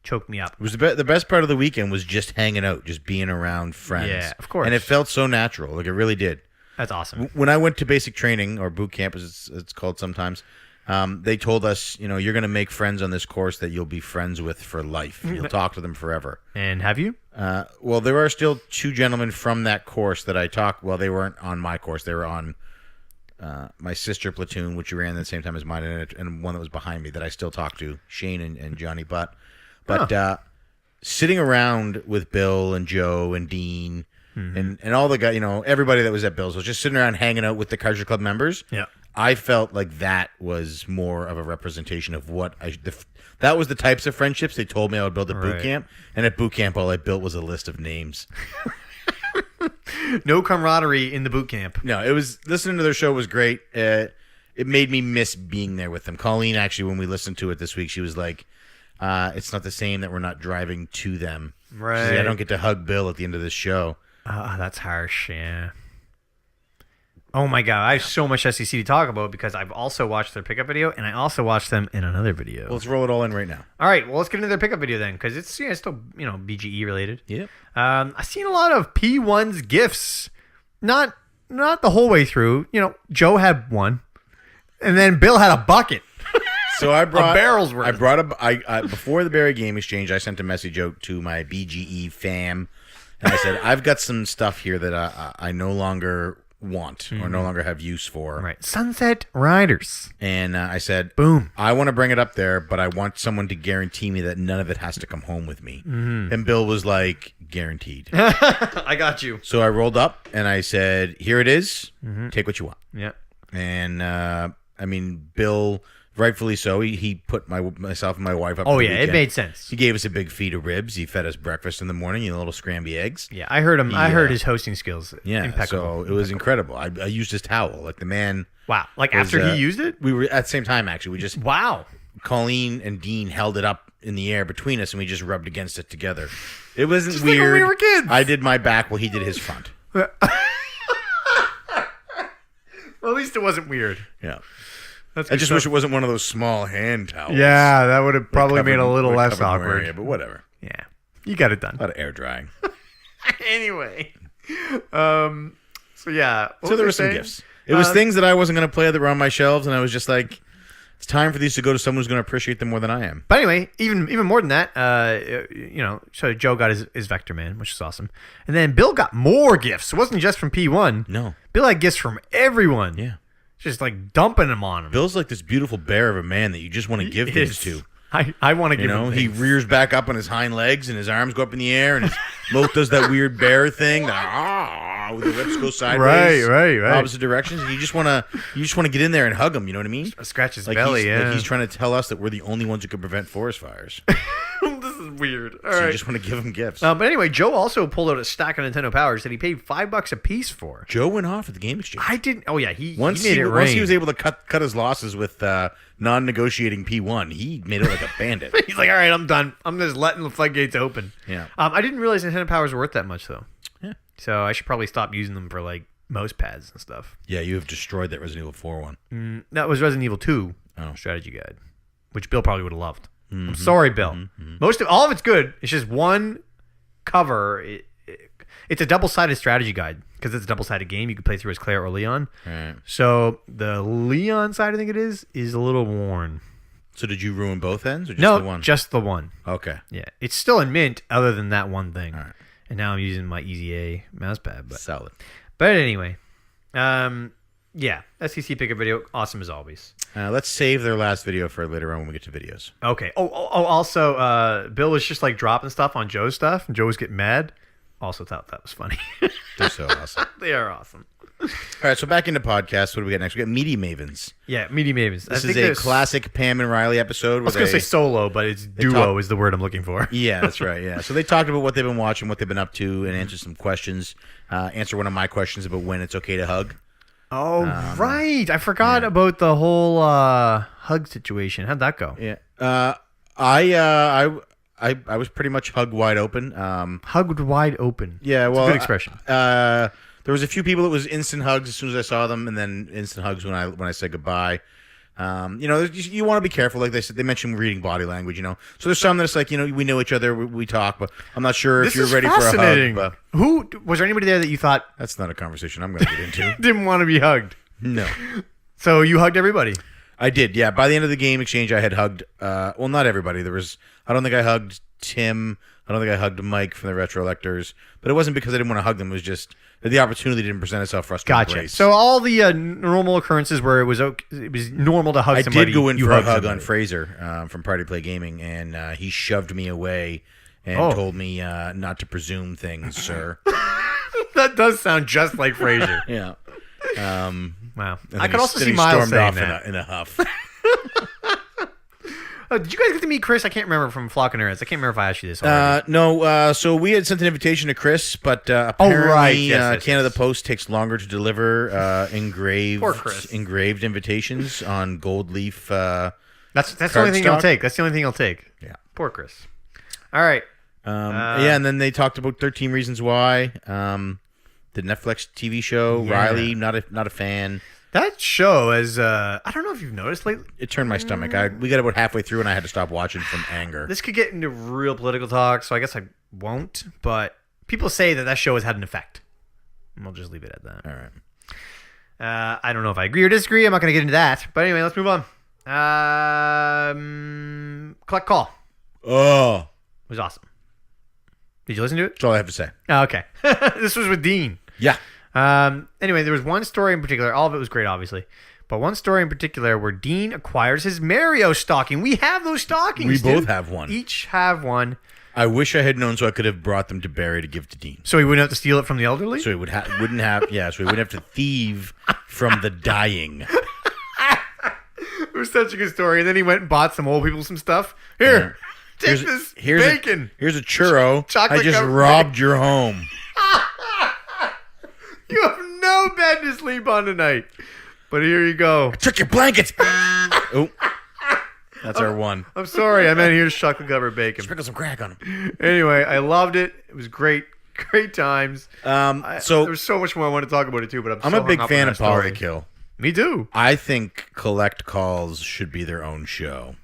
Speaker 3: choked me up.
Speaker 2: It was the best part of the weekend was just hanging out, just being around friends.
Speaker 3: Yeah, of course.
Speaker 2: And it felt so natural. Like, it really did.
Speaker 3: That's awesome.
Speaker 2: When I went to basic training, or boot camp as it's called sometimes, they told us, you're going to make friends on this course that you'll be friends with for life. You'll talk to them forever.
Speaker 3: And have you?
Speaker 2: Well, there are still two gentlemen from that course that I talked. Well, they weren't on my course. They were on my sister platoon, which ran at the same time as mine, and one that was behind me that I still talk to, Shane and Johnny Butt. But sitting around with Bill and Joe and Dean and all the guys, everybody that was at Bill's was just sitting around hanging out with the Cartridge Club members.
Speaker 3: Yeah.
Speaker 2: I felt like that was more of a representation of what that was the types of friendships they told me I would build at boot
Speaker 3: Right.
Speaker 2: camp. And at boot camp, all I built was a list of names.
Speaker 3: No camaraderie in the boot camp.
Speaker 2: No, it was listening to their show was great. It made me miss being there with them. Colleen, actually, when we listened to it this week, she was like, it's not the same that we're not driving to them.
Speaker 3: Right.
Speaker 2: She's like, I don't get to hug Bill at the end of this show.
Speaker 3: That's harsh, yeah. Oh my god, I have so much SEC to talk about because I've also watched their pickup video and I also watched them in another video.
Speaker 2: Well, let's roll it all in right now.
Speaker 3: All right, well, let's get into their pickup video then because it's still BGE related.
Speaker 2: Yep.
Speaker 3: I've seen a lot of P1's gifts, not the whole way through. Joe had one, and then Bill had a bucket.
Speaker 2: So I brought
Speaker 3: A barrel's worth.
Speaker 2: I brought I before the Barry Game Exchange, I sent a message out to my BGE fam, and I said I've got some stuff here that I no longer want or no longer have use for.
Speaker 3: Right, Sunset Riders.
Speaker 2: And I said,
Speaker 3: Boom.
Speaker 2: I want to bring it up there, but I want someone to guarantee me that none of it has to come home with me. And Bill was like, guaranteed.
Speaker 3: I got you.
Speaker 2: So I rolled up and I said, here it is. Take what you want.
Speaker 3: Yeah.
Speaker 2: And Bill, rightfully so, he put myself and my wife up.
Speaker 3: Oh
Speaker 2: for the
Speaker 3: yeah, it
Speaker 2: weekend.
Speaker 3: made sense.
Speaker 2: He gave us a big feed of ribs. He fed us breakfast in the morning, little scramby eggs.
Speaker 3: Yeah, I heard him. I heard his hosting skills.
Speaker 2: Yeah,
Speaker 3: impeccable.
Speaker 2: so it was incredible. I used his towel. Like, the man.
Speaker 3: Wow, like
Speaker 2: was,
Speaker 3: after he used it.
Speaker 2: We were at the same time, actually. We just.
Speaker 3: Wow.
Speaker 2: Colleen and Dean held it up in the air between us, and we just rubbed against it together. It wasn't
Speaker 3: Just like
Speaker 2: weird.
Speaker 3: when we were kids.
Speaker 2: I did my back while he did his front.
Speaker 3: Well, at least it wasn't weird.
Speaker 2: Yeah.
Speaker 3: That's
Speaker 2: I just wish it wasn't one of those small hand towels.
Speaker 3: Yeah, that would have probably made it a little
Speaker 2: Would
Speaker 3: less
Speaker 2: cover more
Speaker 3: awkward.
Speaker 2: area, but whatever.
Speaker 3: Yeah, you got it done.
Speaker 2: A lot of air drying.
Speaker 3: Anyway, so yeah.
Speaker 2: So there were some gifts. It was things that I wasn't going to play that were on my shelves, and I was just like, it's time for these to go to someone who's going to appreciate them more than I am.
Speaker 3: But anyway, even more than that, so Joe got his Vector Man, which is awesome, and then Bill got more gifts. It wasn't just from P1.
Speaker 2: No.
Speaker 3: Bill had gifts from everyone.
Speaker 2: Yeah.
Speaker 3: Just like dumping them on him.
Speaker 2: Bill's like this beautiful bear of a man that you just want to give things to.
Speaker 3: I want to give him
Speaker 2: He
Speaker 3: things.
Speaker 2: rears back up on his hind legs, and his arms go up in the air, and his mouth does that weird bear thing, with the lips go sideways,
Speaker 3: Right.
Speaker 2: opposite directions. And you just want to get in there and hug him. You know what I mean?
Speaker 3: Scratch his
Speaker 2: Like
Speaker 3: belly.
Speaker 2: like he's trying to tell us that we're the only ones who can prevent forest fires.
Speaker 3: This is weird. All
Speaker 2: So
Speaker 3: right.
Speaker 2: you just want to give him gifts.
Speaker 3: But anyway, Joe also pulled out a stack of Nintendo Powers that he paid $5 a piece for.
Speaker 2: Joe went off at the Game Exchange.
Speaker 3: I didn't. Oh yeah, he
Speaker 2: Once
Speaker 3: made it rain.
Speaker 2: once he was able to cut his losses with non-negotiating P1, he made it like a bandit.
Speaker 3: He's like, all right, I'm done. I'm just letting the floodgates open.
Speaker 2: Yeah.
Speaker 3: I didn't realize Nintendo Powers were worth that much though.
Speaker 2: Yeah.
Speaker 3: So I should probably stop using them for like mouse pads and stuff.
Speaker 2: Yeah, you have destroyed that Resident Evil 4 one.
Speaker 3: That was Resident Evil 2 strategy guide, which Bill probably would have loved. I'm sorry, Bill. All of it's good. It's just one cover. It's a double-sided strategy guide because it's a double-sided game. You can play through as Claire or Leon.
Speaker 2: Right.
Speaker 3: So the Leon side, I think it is a little worn.
Speaker 2: So did you ruin both ends or just the one?
Speaker 3: Just the one.
Speaker 2: Okay.
Speaker 3: Yeah, it's still in mint other than that one thing.
Speaker 2: All right.
Speaker 3: And now I'm using my Easy A mouse pad.
Speaker 2: Solid.
Speaker 3: But anyway, yeah, SEC pickup video, awesome as always.
Speaker 2: Let's save their last video for later on when we get to videos.
Speaker 3: Okay. Also, Bill was just like dropping stuff on Joe's stuff, and Joe was getting mad. also thought that was funny.
Speaker 2: They're so awesome.
Speaker 3: They are awesome.
Speaker 2: All right, so back into podcasts. What do we got next? We got Meaty Mavens.
Speaker 3: Yeah, Meaty Mavens.
Speaker 2: This is a classic Pam and Riley episode.
Speaker 3: I was going to say solo, but it's duo is the word I'm looking for.
Speaker 2: Yeah, that's right. Yeah. So they talked about what they've been watching, what they've been up to, and answered some questions. Answer one of my questions about when it's okay to hug.
Speaker 3: Oh, right. I forgot about the whole hug situation. How'd that go?
Speaker 2: Yeah. I was pretty much hug wide open.
Speaker 3: Hugged wide open.
Speaker 2: Yeah, well,
Speaker 3: it's a good expression.
Speaker 2: There was a few people that was instant hugs as soon as I saw them, and then instant hugs when I said goodbye. You want to be careful, like they said. They mentioned reading body language, So there's some that's like, we know each other, we talk, but I'm not sure if you're ready for a hug. But
Speaker 3: Who was there anybody there that you thought
Speaker 2: that's not a conversation I'm going to get into?
Speaker 3: didn't want to be hugged?
Speaker 2: No.
Speaker 3: So you hugged everybody.
Speaker 2: I did, yeah. By the end of the game exchange, I had hugged. Well, not everybody. I don't think I hugged Tim. I don't think I hugged Mike from the Retro Electors, but it wasn't because I didn't want to hug them. It was just that the opportunity didn't present itself for us to embrace.
Speaker 3: So all the normal occurrences where it was normal to hug somebody.
Speaker 2: I did go in for a hug
Speaker 3: somebody.
Speaker 2: on Fraser from Party Play Gaming, and he shoved me away and told me not to presume things, sir.
Speaker 3: That does sound just like Fraser.
Speaker 2: Yeah.
Speaker 3: Wow.
Speaker 2: I could also see Miles saying that in a huff.
Speaker 3: Did you guys get to meet Chris? I can't remember from Flock and Nerds. I can't remember if I asked you this already.
Speaker 2: No. So we had sent an invitation to Chris, but apparently
Speaker 3: Yes.
Speaker 2: Canada Post takes longer to deliver engraved
Speaker 3: Poor Chris.
Speaker 2: invitations on gold leaf.
Speaker 3: That's the only thing
Speaker 2: stock?
Speaker 3: he'll take. That's the only thing he'll take.
Speaker 2: Yeah.
Speaker 3: Poor Chris. All right.
Speaker 2: And then they talked about 13 Reasons Why. The Netflix TV show.
Speaker 3: Yeah.
Speaker 2: Riley, not a fan.
Speaker 3: That show is, I don't know if you've noticed lately.
Speaker 2: It turned my stomach. We got about halfway through and I had to stop watching from anger.
Speaker 3: This could get into real political talk, so I guess I won't. But people say that show has had an effect. And we'll just leave it at that.
Speaker 2: All right.
Speaker 3: I don't know if I agree or disagree. I'm not going to get into that. But anyway, let's move on. Collect Call.
Speaker 2: Oh.
Speaker 3: It was awesome. Did you listen to it?
Speaker 2: That's all I have to say.
Speaker 3: Oh, okay. This was with Dean.
Speaker 2: Yeah.
Speaker 3: Anyway, there was one story in particular. All of it was great, obviously. But one story in particular where Dean acquires his Mario stocking. We have those stockings.
Speaker 2: We
Speaker 3: dude.
Speaker 2: both have one.
Speaker 3: Each have one.
Speaker 2: I wish I had known so I could have brought them to Barry to give to Dean.
Speaker 3: So he wouldn't have to steal it from the elderly?
Speaker 2: So he wouldn't have so he wouldn't have to thieve from the dying.
Speaker 3: It was such a good story. And then he went and bought some old people some stuff. Here, take this bacon.
Speaker 2: Here's a churro.
Speaker 3: Chocolate
Speaker 2: I just
Speaker 3: covered
Speaker 2: robbed your home.
Speaker 3: You have no bed to sleep on tonight. But here you go.
Speaker 2: Took your blankets. Oh, that's our one.
Speaker 3: I'm sorry. I meant here's chocolate covered bacon.
Speaker 2: Sprinkle some crack on him.
Speaker 3: Anyway, I loved it. It was great. Great times.
Speaker 2: So
Speaker 3: there's so much more I want to talk about it too, but
Speaker 2: I'm a big fan of Polykill.
Speaker 3: Me too.
Speaker 2: I think Collect Calls should be their own show.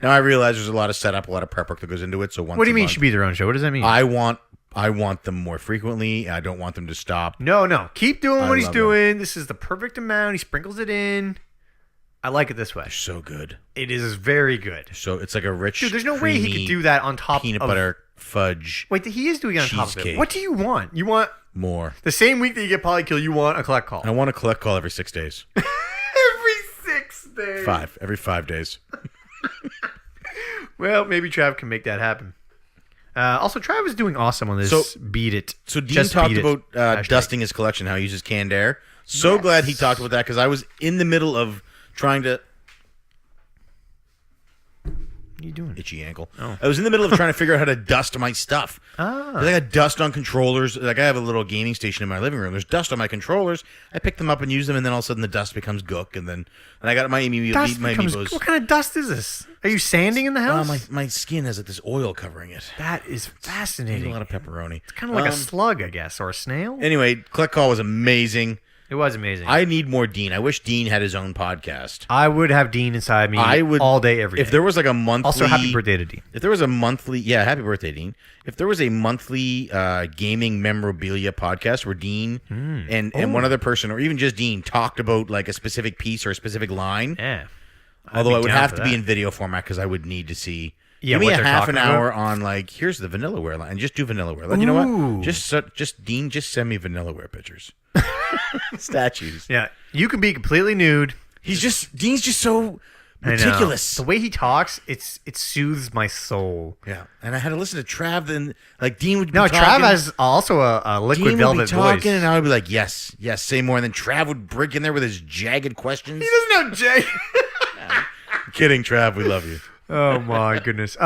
Speaker 2: Now I realize there's a lot of setup, a lot of prep work that goes into it. So
Speaker 3: What do you mean should be their own show? What does that mean?
Speaker 2: I want them more frequently. I don't want them to stop.
Speaker 3: No. Keep doing what he's doing. This is the perfect amount. He sprinkles it in. I like it this way.
Speaker 2: They're so good.
Speaker 3: It is very good.
Speaker 2: So it's like a rich,
Speaker 3: Dude, there's no way he could do that on top
Speaker 2: peanut
Speaker 3: of
Speaker 2: butter fudge.
Speaker 3: Wait, he is doing it on top of it.
Speaker 2: cheesecake.
Speaker 3: What do you want? You want
Speaker 2: More.
Speaker 3: the same week that you get Polykill, you want a Collect Call.
Speaker 2: I want a Collect Call every 6 days.
Speaker 3: Every 6 days.
Speaker 2: Every 5 days.
Speaker 3: Well, maybe Trav can make that happen. Also, Trav is doing awesome on this.
Speaker 2: So-
Speaker 3: Beat It.
Speaker 2: So Dean
Speaker 3: Just
Speaker 2: talked
Speaker 3: Beat It
Speaker 2: about
Speaker 3: hashtag.
Speaker 2: dusting his collection, how he uses canned air. So glad he talked about that because I was in the middle of trying to...
Speaker 3: What are you doing?
Speaker 2: Itchy ankle.
Speaker 3: Oh.
Speaker 2: I was in the middle of trying to figure out how to dust my stuff. 'Cause I got dust on controllers. Like I have a little gaming station in my living room. There's dust on my controllers. I pick them up and use them, and then all of a sudden the dust becomes gook, and I got my amiibos.
Speaker 3: What kind of dust is this? Are you sanding in the house?
Speaker 2: My skin has like this oil covering it.
Speaker 3: That is
Speaker 2: I eat
Speaker 3: fascinating.
Speaker 2: a lot of pepperoni.
Speaker 3: It's kind of like a slug, I guess, or a snail.
Speaker 2: Anyway, Collect Call was amazing.
Speaker 3: It was amazing.
Speaker 2: I need more Dean. I wish Dean had his own podcast.
Speaker 3: I would have Dean inside me all day, every day.
Speaker 2: If there was like a monthly...
Speaker 3: Also, happy birthday to Dean.
Speaker 2: If there was a monthly... Yeah, happy birthday, Dean. If there was a monthly gaming memorabilia podcast where Dean and one other person, or even just Dean, talked about like a specific piece or a specific line...
Speaker 3: Yeah.
Speaker 2: Although it would have to be in video format because I would need to see...
Speaker 3: Yeah,
Speaker 2: Give me
Speaker 3: what
Speaker 2: a
Speaker 3: they're
Speaker 2: half an
Speaker 3: talking
Speaker 2: hour
Speaker 3: about.
Speaker 2: on like, here's the Vanillaware line. And just do Vanillaware. Like, you know
Speaker 3: Ooh.
Speaker 2: what? Just Dean, just send me Vanillaware pictures. Statues.
Speaker 3: Yeah. You can be completely nude.
Speaker 2: Dean's just so Meticulous.
Speaker 3: The way he talks, it soothes my soul.
Speaker 2: Yeah, and I had to listen to Trav. Then like Dean would be
Speaker 3: No,
Speaker 2: talking.
Speaker 3: Trav has also a liquid
Speaker 2: Dean
Speaker 3: velvet
Speaker 2: would be talking,
Speaker 3: voice.
Speaker 2: and I would be like, yes, say more. And then Trav would break in there with his jagged questions.
Speaker 3: He doesn't have Jay.
Speaker 2: Kidding, Trav. We love you.
Speaker 3: Oh my goodness.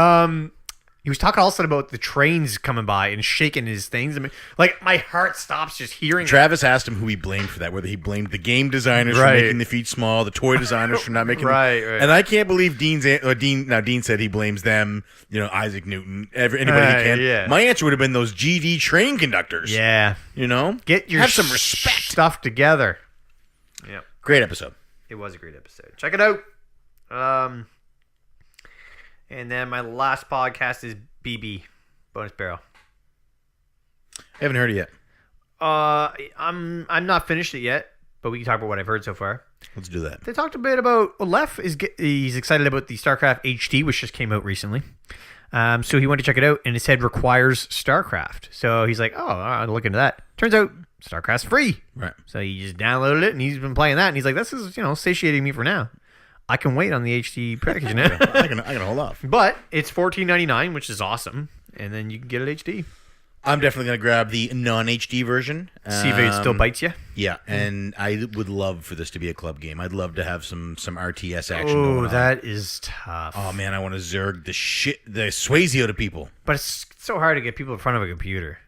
Speaker 3: He was talking also about the trains coming by and shaking his things. I mean, like my heart stops just hearing.
Speaker 2: Travis asked him who he blamed for that, whether he blamed the game designers for making the feet small, the toy designers for not making
Speaker 3: Right.
Speaker 2: And I can't believe Dean said he blames them, Isaac Newton, anybody he can.
Speaker 3: Yeah.
Speaker 2: My answer would have been those GD train conductors.
Speaker 3: Yeah.
Speaker 2: Get your have some respect.
Speaker 3: Stuff together. Yeah.
Speaker 2: Great episode.
Speaker 3: It was a great episode. Check it out. And then my last podcast is BB, Bonus Barrel.
Speaker 2: I haven't heard it yet.
Speaker 3: I'm not finished it yet, but we can talk about what I've heard so far.
Speaker 2: Let's do that.
Speaker 3: They talked a bit about he's excited about the StarCraft HD, which just came out recently. So he wanted to check it out, and it said requires StarCraft. So he's like, oh, I'll look into that. Turns out StarCraft's free.
Speaker 2: Right.
Speaker 3: So he just downloaded it, and he's been playing that, and he's like, this is satiating me for now. I can wait on the HD package now.
Speaker 2: I can hold off.
Speaker 3: But it's $14.99, which is awesome, and then you can get it HD.
Speaker 2: I'm definitely going to grab the non-HD version.
Speaker 3: See if it still bites you.
Speaker 2: Yeah, and I would love for this to be a club game. I'd love to have some RTS action going on.
Speaker 3: Oh, that is tough.
Speaker 2: Oh, man, I want to Zerg the Swayze out of people.
Speaker 3: But it's so hard to get people in front of a computer.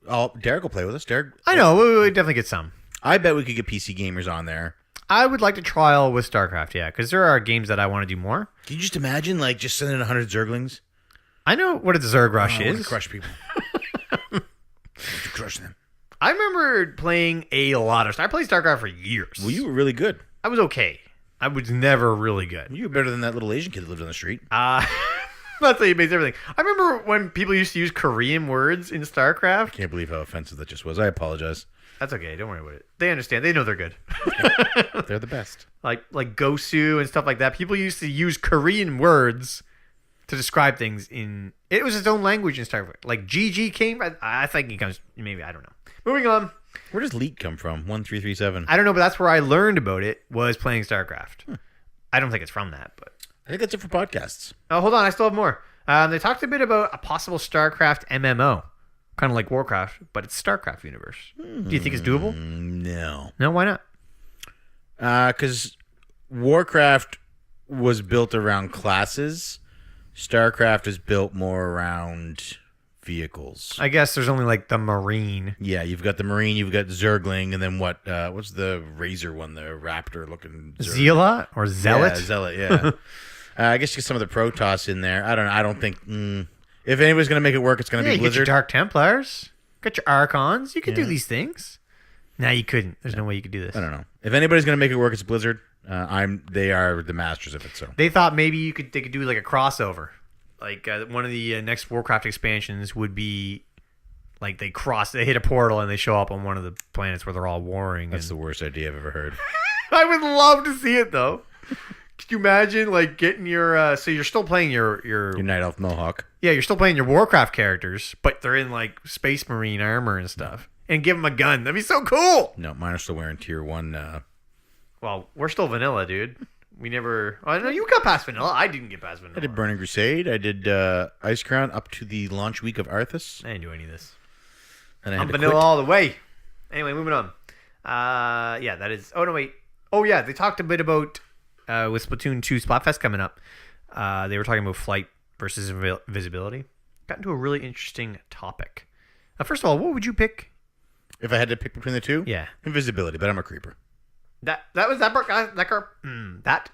Speaker 2: Oh, Derek will play with us. Derek.
Speaker 3: I know. We definitely get some.
Speaker 2: I bet we could get PC gamers on there.
Speaker 3: I would like to trial with StarCraft, yeah, because there are games that I want to do more.
Speaker 2: Can you just imagine, just sending 100 Zerglings?
Speaker 3: I know what a Zerg Rush is.
Speaker 2: To crush people. To crush them.
Speaker 3: I remember playing a lot of... I played StarCraft for years.
Speaker 2: Well, you were really good.
Speaker 3: I was okay. I was never really good.
Speaker 2: You were better than that little Asian kid that lived on the street.
Speaker 3: That's how you base everything. I remember when people used to use Korean words in StarCraft.
Speaker 2: I can't believe how offensive that just was. I apologize.
Speaker 3: That's okay. Don't worry about it. They understand. They know they're good.
Speaker 2: They're the best.
Speaker 3: Like Gosu and stuff like that. People used to use Korean words to describe things in... It was its own language in StarCraft. Like GG came... I think it comes... Maybe, I don't know. Moving on.
Speaker 2: Where does Leet come from? 1337.
Speaker 3: I don't know, but that's where I learned about it, was playing StarCraft. I don't think it's from that, but...
Speaker 2: I think that's it for podcasts.
Speaker 3: Oh, hold on. I still have more. They talked a bit about a possible StarCraft MMO. Kind of like Warcraft, but it's StarCraft universe. Do you think it's doable?
Speaker 2: No.
Speaker 3: No, why not?
Speaker 2: Because Warcraft was built around classes. StarCraft is built more around vehicles.
Speaker 3: I guess there's only like the Marine.
Speaker 2: Yeah, you've got the Marine, you've got Zergling, and then what's the Razor one, the Raptor-looking Zerg?
Speaker 3: Zealot or Zealot?
Speaker 2: Yeah, Zealot, yeah. I guess you get some of the Protoss in there. I don't think... If anybody's going to make it work, it's going to be
Speaker 3: you
Speaker 2: Blizzard.
Speaker 3: Get your Dark Templars. Got your Archons. You could do these things. No, you couldn't. There's no way you could do this.
Speaker 2: I don't know. If anybody's going to make it work, it's Blizzard. They are the masters of it. So
Speaker 3: they thought maybe they could do like a crossover. Like one of the next Warcraft expansions would be like they hit a portal and they show up on one of the planets where they're all warring.
Speaker 2: That's the worst idea I've ever heard.
Speaker 3: I would love to see it though. Could you imagine like getting your so you're still playing your
Speaker 2: Night Elf Mohawk.
Speaker 3: Yeah, you're still playing your Warcraft characters, but they're in like Space Marine armor and stuff. And give them a gun. That'd be so cool.
Speaker 2: No, mine are still wearing tier 1.
Speaker 3: Well, we're still vanilla, dude. We never... Oh, no, you got past vanilla. I didn't get past vanilla.
Speaker 2: I did Burning Crusade. I did Ice Crown up to the launch week of Arthas.
Speaker 3: I didn't do any of this.
Speaker 2: And
Speaker 3: I'm vanilla all the way. Anyway, moving on. Yeah, that is... Oh, no, wait. Oh, yeah, they talked a bit about... with Splatoon 2 Splatfest coming up. They were talking about flight versus visibility. Got into a really interesting topic. First of all, what would you pick?
Speaker 2: If I had to pick between the two?
Speaker 3: Yeah.
Speaker 2: Invisibility, but I'm a creeper.
Speaker 3: That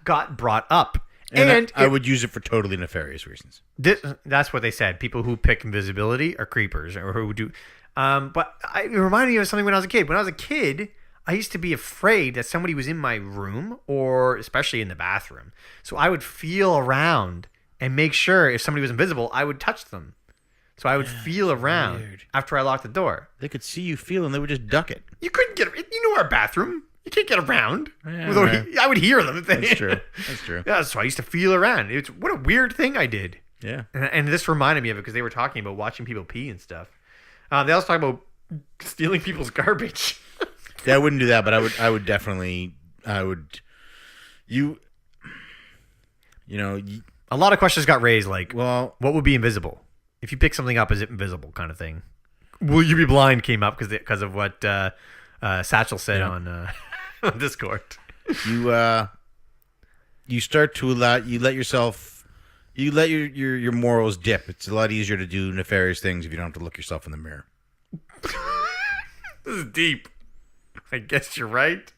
Speaker 3: got brought up. And
Speaker 2: I would use it for totally nefarious reasons.
Speaker 3: That's what they said. People who pick invisibility are creepers, or who do. But it reminded me of something when I was a kid. When I was a kid, I used to be afraid that somebody was in my room, or especially in the bathroom. So I would feel around and make sure if somebody was invisible, I would touch them. So I would feel around after I locked the door.
Speaker 2: They could see you feel and they would just duck it.
Speaker 3: You couldn't get... You know our bathroom. You can't get around.
Speaker 2: Yeah,
Speaker 3: without, I would hear them.
Speaker 2: That's true. That's true.
Speaker 3: Yeah, so I used to feel around. What a weird thing I did.
Speaker 2: Yeah.
Speaker 3: And this reminded me of it because they were talking about watching people pee and stuff. They also talk about stealing people's garbage.
Speaker 2: Yeah, I wouldn't do that, but I would definitely... You know,
Speaker 3: A lot of questions got raised, like,
Speaker 2: well,
Speaker 3: what would be invisible? If you pick something up, is it invisible kind of thing? Will you be blind came up because of what Satchel said on Discord.
Speaker 2: You start to let your morals dip. It's a lot easier to do nefarious things if you don't have to look yourself in the mirror.
Speaker 3: This is deep. I guess you're right.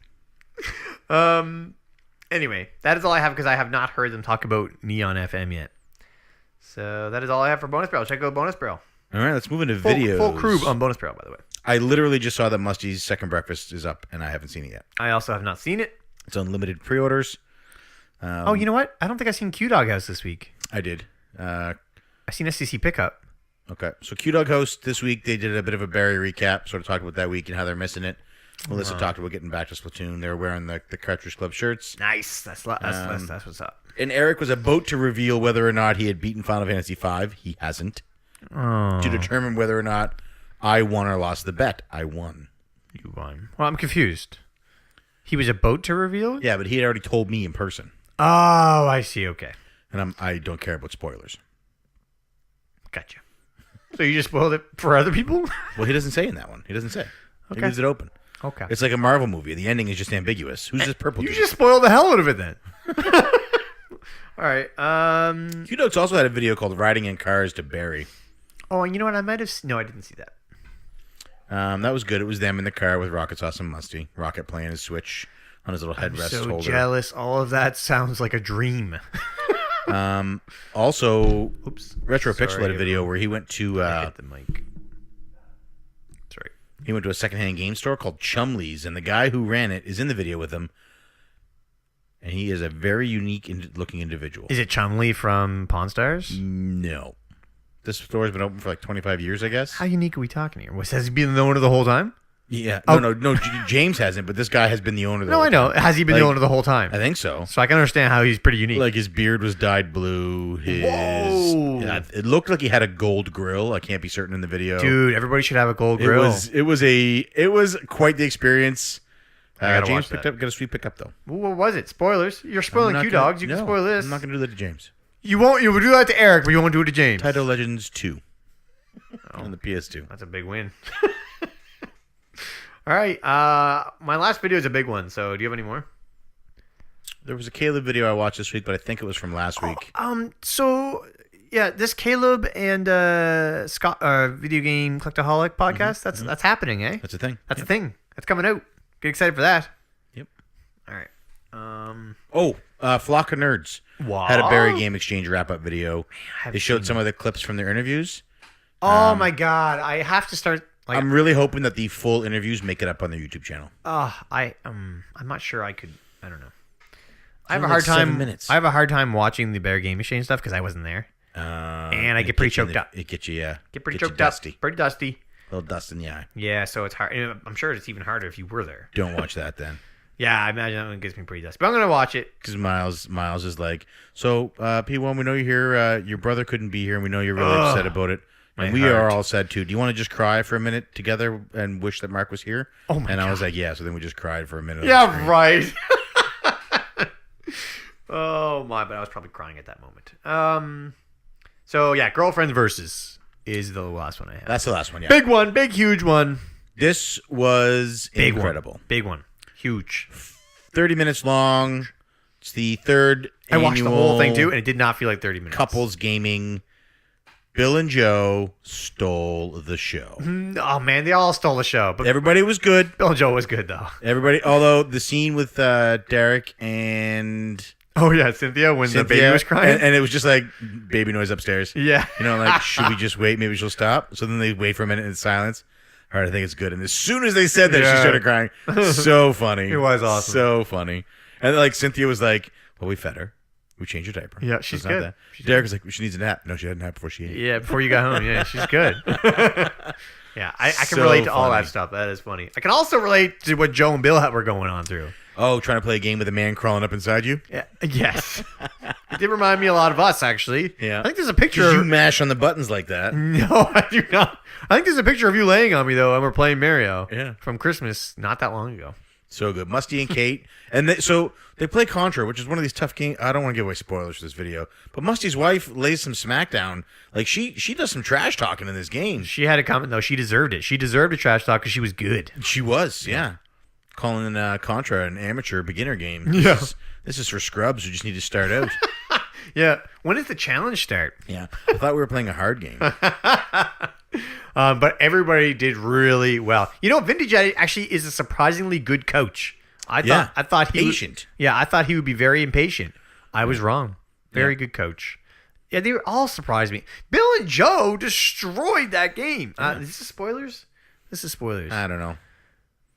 Speaker 3: Anyway, that is all I have because I have not heard them talk about Neon FM yet. So that is all I have for Bonus Barrel. Check out Bonus Barrel.
Speaker 2: All right, let's move into videos.
Speaker 3: Full crew on Bonus Barrel, by the way.
Speaker 2: I literally just saw that Musty's Second Breakfast is up, and I haven't seen it yet.
Speaker 3: I also have not seen it.
Speaker 2: It's on limited pre-orders.
Speaker 3: Oh, you know what? I don't think I've seen Q-Dog House this week.
Speaker 2: I did.
Speaker 3: I've seen SCC Pickup.
Speaker 2: Okay, so Q-Dog Host this week, they did a bit of a Barry recap, sort of talked about that week and how they're missing it. Melissa talked about getting back to Splatoon. They were wearing the Cartridge Club shirts.
Speaker 3: Nice. That's what's up.
Speaker 2: And Eric was about to reveal whether or not he had beaten Final Fantasy V. He hasn't.
Speaker 3: Oh.
Speaker 2: To determine whether or not I won or lost the bet. I won.
Speaker 3: You won. Well, I'm confused. He was about to reveal?
Speaker 2: Yeah, but he had already told me in person.
Speaker 3: Oh, I see. Okay.
Speaker 2: And I don't care about spoilers.
Speaker 3: Gotcha. So you just spoiled it for other people?
Speaker 2: Well, he doesn't say in that one. He doesn't say.
Speaker 3: Okay.
Speaker 2: He leaves it open.
Speaker 3: Okay.
Speaker 2: It's like a Marvel movie. The ending is just ambiguous. Who's this purple
Speaker 3: You
Speaker 2: dude?
Speaker 3: just spoiled the hell out of it then. All right.
Speaker 2: Q-Dog's also had a video called Riding in Cars to Barry.
Speaker 3: Oh, and you know what? I might have... No, I didn't see that.
Speaker 2: That was good. It was them in the car with Rocket Sauce and Musty. Rocket playing his Switch on his little headrest
Speaker 3: I'm so
Speaker 2: holder.
Speaker 3: jealous. All of that sounds like a dream.
Speaker 2: Also,
Speaker 3: Oops.
Speaker 2: Retro Pixel
Speaker 3: Sorry,
Speaker 2: had a video where he went to
Speaker 3: I hit the mic. Sorry.
Speaker 2: he went to a secondhand game store called Chumley's, and the guy who ran it is in the video with him. And he is a very unique looking individual.
Speaker 3: Is it Chumley from Pawn Stars?
Speaker 2: No. This store has been open for like 25 years, I guess.
Speaker 3: How unique are we talking here? Has he been the owner the whole time?
Speaker 2: Yeah.
Speaker 3: Oh.
Speaker 2: No. James hasn't, but this guy has been the owner the
Speaker 3: No,
Speaker 2: whole
Speaker 3: I know.
Speaker 2: time.
Speaker 3: Has he been
Speaker 2: Like,
Speaker 3: the owner the whole time?
Speaker 2: I think so.
Speaker 3: So I can understand how he's pretty unique.
Speaker 2: Like his beard was dyed blue.
Speaker 3: Whoa.
Speaker 2: Yeah, it looked like he had a gold grill. I can't be certain in the video.
Speaker 3: Dude, everybody should have a gold grill.
Speaker 2: It was quite the experience.
Speaker 3: I gotta
Speaker 2: James
Speaker 3: watch
Speaker 2: got a sweet pickup though.
Speaker 3: What was it? Spoilers? You're spoiling Q-Dogs. You can spoil this.
Speaker 2: I'm not gonna do that to James.
Speaker 3: You won't. You would do that to Eric, but you won't do it to James.
Speaker 2: Title Legends 2 on the PS2.
Speaker 3: That's a big win. All right. My last video is a big one. So do you have any more?
Speaker 2: There was a Caleb video I watched this week, but I think it was from last week.
Speaker 3: So yeah, this Caleb and Scott video game collectaholic podcast. That's happening, eh?
Speaker 2: That's a thing.
Speaker 3: That's a thing. That's coming out. Get excited for that.
Speaker 2: Yep.
Speaker 3: All right.
Speaker 2: Flock of Nerds
Speaker 3: Wow.
Speaker 2: had a Barry Game Exchange wrap-up video.
Speaker 3: haven't
Speaker 2: They showed
Speaker 3: seen
Speaker 2: some of the clips from their interviews.
Speaker 3: Oh my god, I have to start. Like,
Speaker 2: I'm really hoping that the full interviews make it up on their YouTube channel.
Speaker 3: I'm not sure I could. I don't know. I have
Speaker 2: only
Speaker 3: a hard
Speaker 2: like 7
Speaker 3: time.
Speaker 2: minutes.
Speaker 3: I have a hard time watching the Bear Game Exchange stuff because I wasn't there. And I get pretty choked up.
Speaker 2: It gets you, yeah.
Speaker 3: Get pretty
Speaker 2: Gets you
Speaker 3: choked
Speaker 2: dusty.
Speaker 3: up. Pretty dusty.
Speaker 2: A little dust in the eye.
Speaker 3: Yeah, so it's hard. I'm sure it's even harder if you were there.
Speaker 2: Don't watch that then.
Speaker 3: Yeah, I imagine that one gets me pretty dusty. But I'm gonna watch it.
Speaker 2: Because Miles is like, so P1, we know you're here. Your brother couldn't be here, and we know you're really upset about it. And we are all sad too. Do you want to just cry for a minute together and wish that Mark was here?
Speaker 3: Oh my
Speaker 2: And I
Speaker 3: God.
Speaker 2: was like, yeah. So then we just cried for a minute. on the
Speaker 3: Yeah,
Speaker 2: screen.
Speaker 3: right. Oh my! But I was probably crying at that moment. So yeah, Girlfriends Versus is the last one I have.
Speaker 2: That's the last one. Yeah.
Speaker 3: Big one, big huge one.
Speaker 2: This was
Speaker 3: Big
Speaker 2: incredible.
Speaker 3: one. Big one. Huge.
Speaker 2: 30 minutes long. It's the third
Speaker 3: I watched the whole thing too,
Speaker 2: annual
Speaker 3: and it did not feel like 30 minutes.
Speaker 2: Couples Gaming. Bill and Joe stole the show.
Speaker 3: Oh man, they all stole the show. But
Speaker 2: Everybody was good.
Speaker 3: Bill and Joe was good though.
Speaker 2: Everybody, although the scene with Derek and
Speaker 3: Oh yeah, Cynthia when the baby was crying.
Speaker 2: and it was just like baby noise upstairs.
Speaker 3: Yeah.
Speaker 2: You know, like, should we just wait? Maybe she'll stop. So then they wait for a minute in silence. All right, I think it's good. And as soon as they said that,
Speaker 3: Yeah.
Speaker 2: she started crying. So funny.
Speaker 3: It was awesome.
Speaker 2: So funny. And like Cynthia was like, well, we fed her. We changed her diaper.
Speaker 3: Yeah,
Speaker 2: So
Speaker 3: she's
Speaker 2: it's not
Speaker 3: good.
Speaker 2: that.
Speaker 3: She's
Speaker 2: Derek was like, she needs a nap. No, she had a nap before she ate.
Speaker 3: Yeah, before you got home. Yeah, she's good. Yeah, I can
Speaker 2: So
Speaker 3: relate to all
Speaker 2: funny.
Speaker 3: that stuff. That is funny. I can also relate to what Joe and Bill were going on through.
Speaker 2: Oh, trying to play a game with a man crawling up inside you?
Speaker 3: Yeah. Yes. It did remind me a lot of us, actually.
Speaker 2: Yeah.
Speaker 3: I think there's a picture
Speaker 2: Because you
Speaker 3: of...
Speaker 2: mash on the buttons like that.
Speaker 3: No, I do not. I think there's a picture of you laying on me, though, and we're playing Mario.
Speaker 2: Yeah.
Speaker 3: From Christmas not that long ago.
Speaker 2: So good. Musty and Kate. And they play Contra, which is one of these tough games. I don't want to give away spoilers for this video. But Musty's wife lays some smackdown. Like, she does some trash talking in this game.
Speaker 3: She had a comment, though. She deserved it. She deserved a trash talk because she was good.
Speaker 2: She was, yeah. Calling Contra an amateur beginner game.
Speaker 3: Yeah.
Speaker 2: This is for scrubs who just need to start out.
Speaker 3: Yeah. When does the challenge start?
Speaker 2: Yeah. I thought we were playing a hard game.
Speaker 3: But everybody did really well. You know, Vintage actually is a surprisingly good coach. I thought he
Speaker 2: patient.
Speaker 3: I thought he would be very impatient. I was wrong. Very good coach. Yeah, they all surprised me. Bill and Joe destroyed that game. Is this spoilers? This is spoilers.
Speaker 2: I don't know.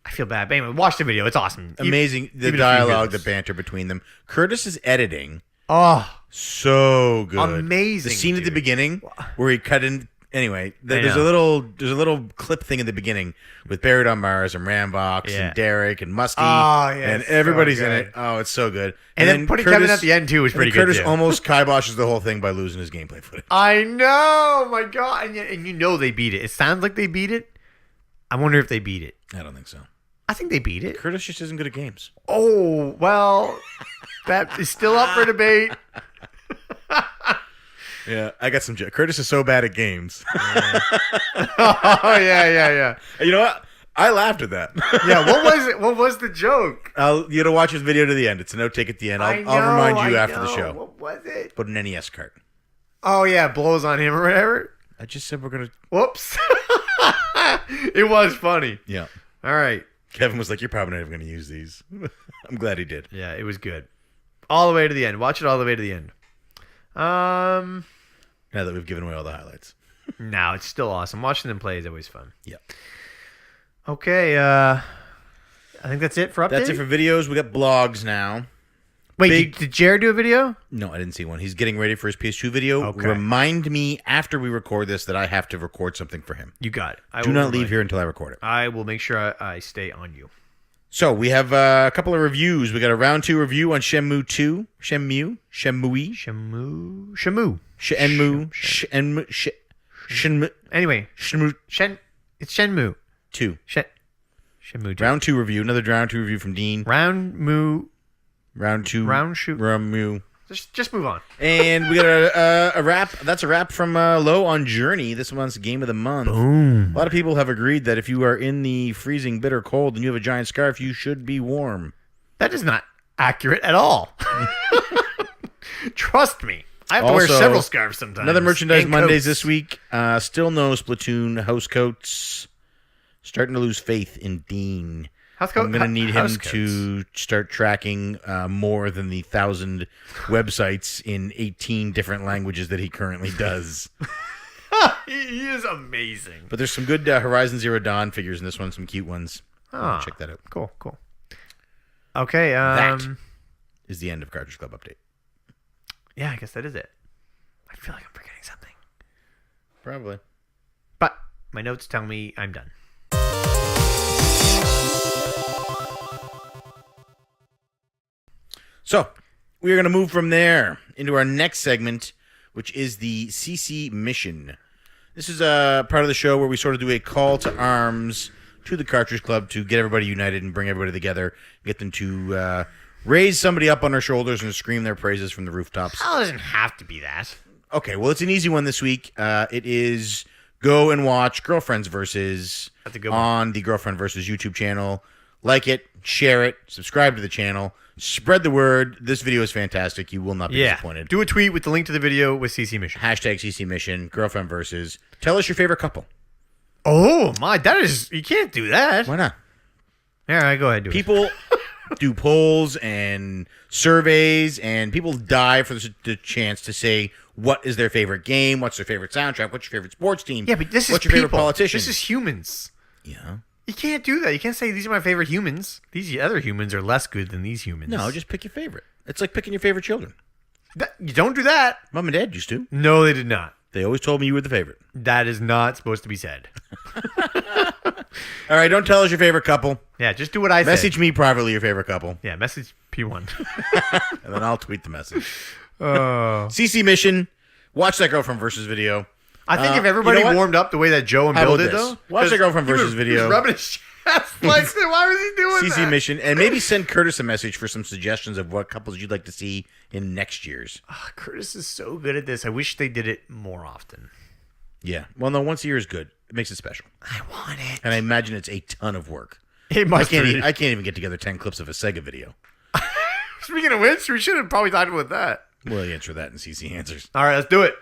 Speaker 3: I feel bad. But anyway, watch the video. It's awesome.
Speaker 2: Amazing. The dialogue, the banter between them. Curtis's editing.
Speaker 3: Oh,
Speaker 2: so good.
Speaker 3: Amazing.
Speaker 2: The scene at the beginning where he cut in. Anyway, there's a little clip thing at the beginning with Buried on Mars and Rambox and Derek and Musty. And everybody's in it. Oh, it's so good.
Speaker 3: And then putting Kevin at the end too was pretty good.
Speaker 2: Curtis almost kiboshes the whole thing by losing his gameplay footage.
Speaker 3: I know, my God, and you know they beat it. It sounds like they beat it. I wonder if they beat it.
Speaker 2: I don't think so.
Speaker 3: I think they beat it.
Speaker 2: Curtis just isn't good at games.
Speaker 3: Oh, well, that is still up for debate.
Speaker 2: Yeah, I got some. Curtis is so bad at games.
Speaker 3: Oh, yeah.
Speaker 2: You know what? I laughed at that.
Speaker 3: Yeah, what was it? What was the joke?
Speaker 2: You got to watch his video to the end. It's an outtake at the end. I'll remind you after the show.
Speaker 3: What was it?
Speaker 2: Put an NES cart.
Speaker 3: Oh, yeah, blows on him or whatever.
Speaker 2: I just said we're going to...
Speaker 3: Whoops. It was funny.
Speaker 2: Yeah.
Speaker 3: All right.
Speaker 2: Kevin was like, you're probably not even going to use these. I'm glad he did.
Speaker 3: Yeah, it was good. All the way to the end. Watch it all the way to the end.
Speaker 2: Now that we've given away all the highlights.
Speaker 3: No, it's still awesome. Watching them play is always fun.
Speaker 2: Yeah.
Speaker 3: Okay, I think that's it for updates.
Speaker 2: That's it for videos. We got blogs now.
Speaker 3: Wait, did Jared do a video?
Speaker 2: No, I didn't see one. He's getting ready for his PS2 video.
Speaker 3: Okay.
Speaker 2: Remind me after we record this that I have to record something for him.
Speaker 3: You got it.
Speaker 2: Do not leave here until I record it.
Speaker 3: I will make sure I stay on you.
Speaker 2: So we have a couple of reviews. We got a round 2 review on Shenmue 2. Shenmue.
Speaker 3: Anyway, it's Shenmue
Speaker 2: 2.
Speaker 3: Shenmue 2.
Speaker 2: Round 2 review. Another round 2 review from Dean.
Speaker 3: Round 2.
Speaker 2: Ramu.
Speaker 3: Just move on.
Speaker 2: And we got a wrap. That's a wrap from Low on Journey, this month's game of the month.
Speaker 3: Boom.
Speaker 2: A lot of people have agreed that if you are in the freezing bitter cold and you have a giant scarf, you should be warm.
Speaker 3: That is not accurate at all. Trust me. I have to wear several scarves sometimes.
Speaker 2: Another merchandise
Speaker 3: and
Speaker 2: Mondays
Speaker 3: coats.
Speaker 2: this week. Still no Splatoon house coats. Starting to lose faith in Dean. I'm going to need him to start tracking more than the 1,000 websites in 18 different languages that he currently does.
Speaker 3: He is amazing.
Speaker 2: But there's some good Horizon Zero Dawn figures in this one, some cute ones. Check that out.
Speaker 3: Cool. Okay.
Speaker 2: That is the end of Cartridge Club Update.
Speaker 3: Yeah, I guess that is it. I feel like I'm forgetting something.
Speaker 2: Probably.
Speaker 3: But my notes tell me I'm done.
Speaker 2: So, we are going to move from there into our next segment, which is the CCMission. This is a part of the show where we sort of do a call to arms to the Cartridge Club to get everybody united and bring everybody together, get them to raise somebody up on their shoulders and scream their praises from the rooftops.
Speaker 3: Oh, it doesn't have to be that.
Speaker 2: Okay, well, it's an easy one this week. It is go and watch Girlfriends Versus on the Girlfriend Versus YouTube channel. Like it, share it, subscribe to the channel, spread the word. This video is fantastic. You will not be disappointed.
Speaker 3: Do a tweet with the link to the video with CCMission.
Speaker 2: Hashtag CCMission, Girlfriend Versus. Tell us your favorite couple.
Speaker 3: Oh, my. That is... You can't do that.
Speaker 2: Why not?
Speaker 3: All right, go ahead.
Speaker 2: People do polls and surveys, and people die for the chance to say what is their favorite game, what's their favorite soundtrack, what's your favorite sports team,
Speaker 3: Yeah, but this is
Speaker 2: what's your favorite
Speaker 3: people.
Speaker 2: politician.
Speaker 3: This is humans.
Speaker 2: Yeah.
Speaker 3: You can't do that. You can't say these are my favorite humans. These other humans are less good than these humans.
Speaker 2: No, just pick your favorite. It's like picking your favorite children.
Speaker 3: You don't do that.
Speaker 2: Mom and Dad used to.
Speaker 3: No, they did not.
Speaker 2: They always told me you were the favorite.
Speaker 3: That is not supposed to be said.
Speaker 2: All right, don't tell us your favorite couple.
Speaker 3: Yeah, just do what I said.
Speaker 2: Message me privately your favorite couple.
Speaker 3: Yeah, message P1.
Speaker 2: And then I'll tweet the message.
Speaker 3: Oh.
Speaker 2: CCMission. Watch that Girlfriend Versus video.
Speaker 3: I think if everybody warmed up the way that Joe and Bill did, though.
Speaker 2: Watch that Girlfriend Versus video.
Speaker 3: He was rubbing his Why was he doing that?
Speaker 2: CCMission, and maybe send Curtis a message for some suggestions of what couples you'd like to see in next year's.
Speaker 3: Curtis is so good at this. I wish they did it more often.
Speaker 2: Yeah. Well, no, once a year is good. It makes it special.
Speaker 3: I want it.
Speaker 2: And I imagine it's a ton of work.
Speaker 3: It must be.
Speaker 2: I can't even get together 10 clips of a Sega video.
Speaker 3: Speaking of which, we should have probably talked about that.
Speaker 2: We'll answer that in CC Answers.
Speaker 3: All right, let's do it.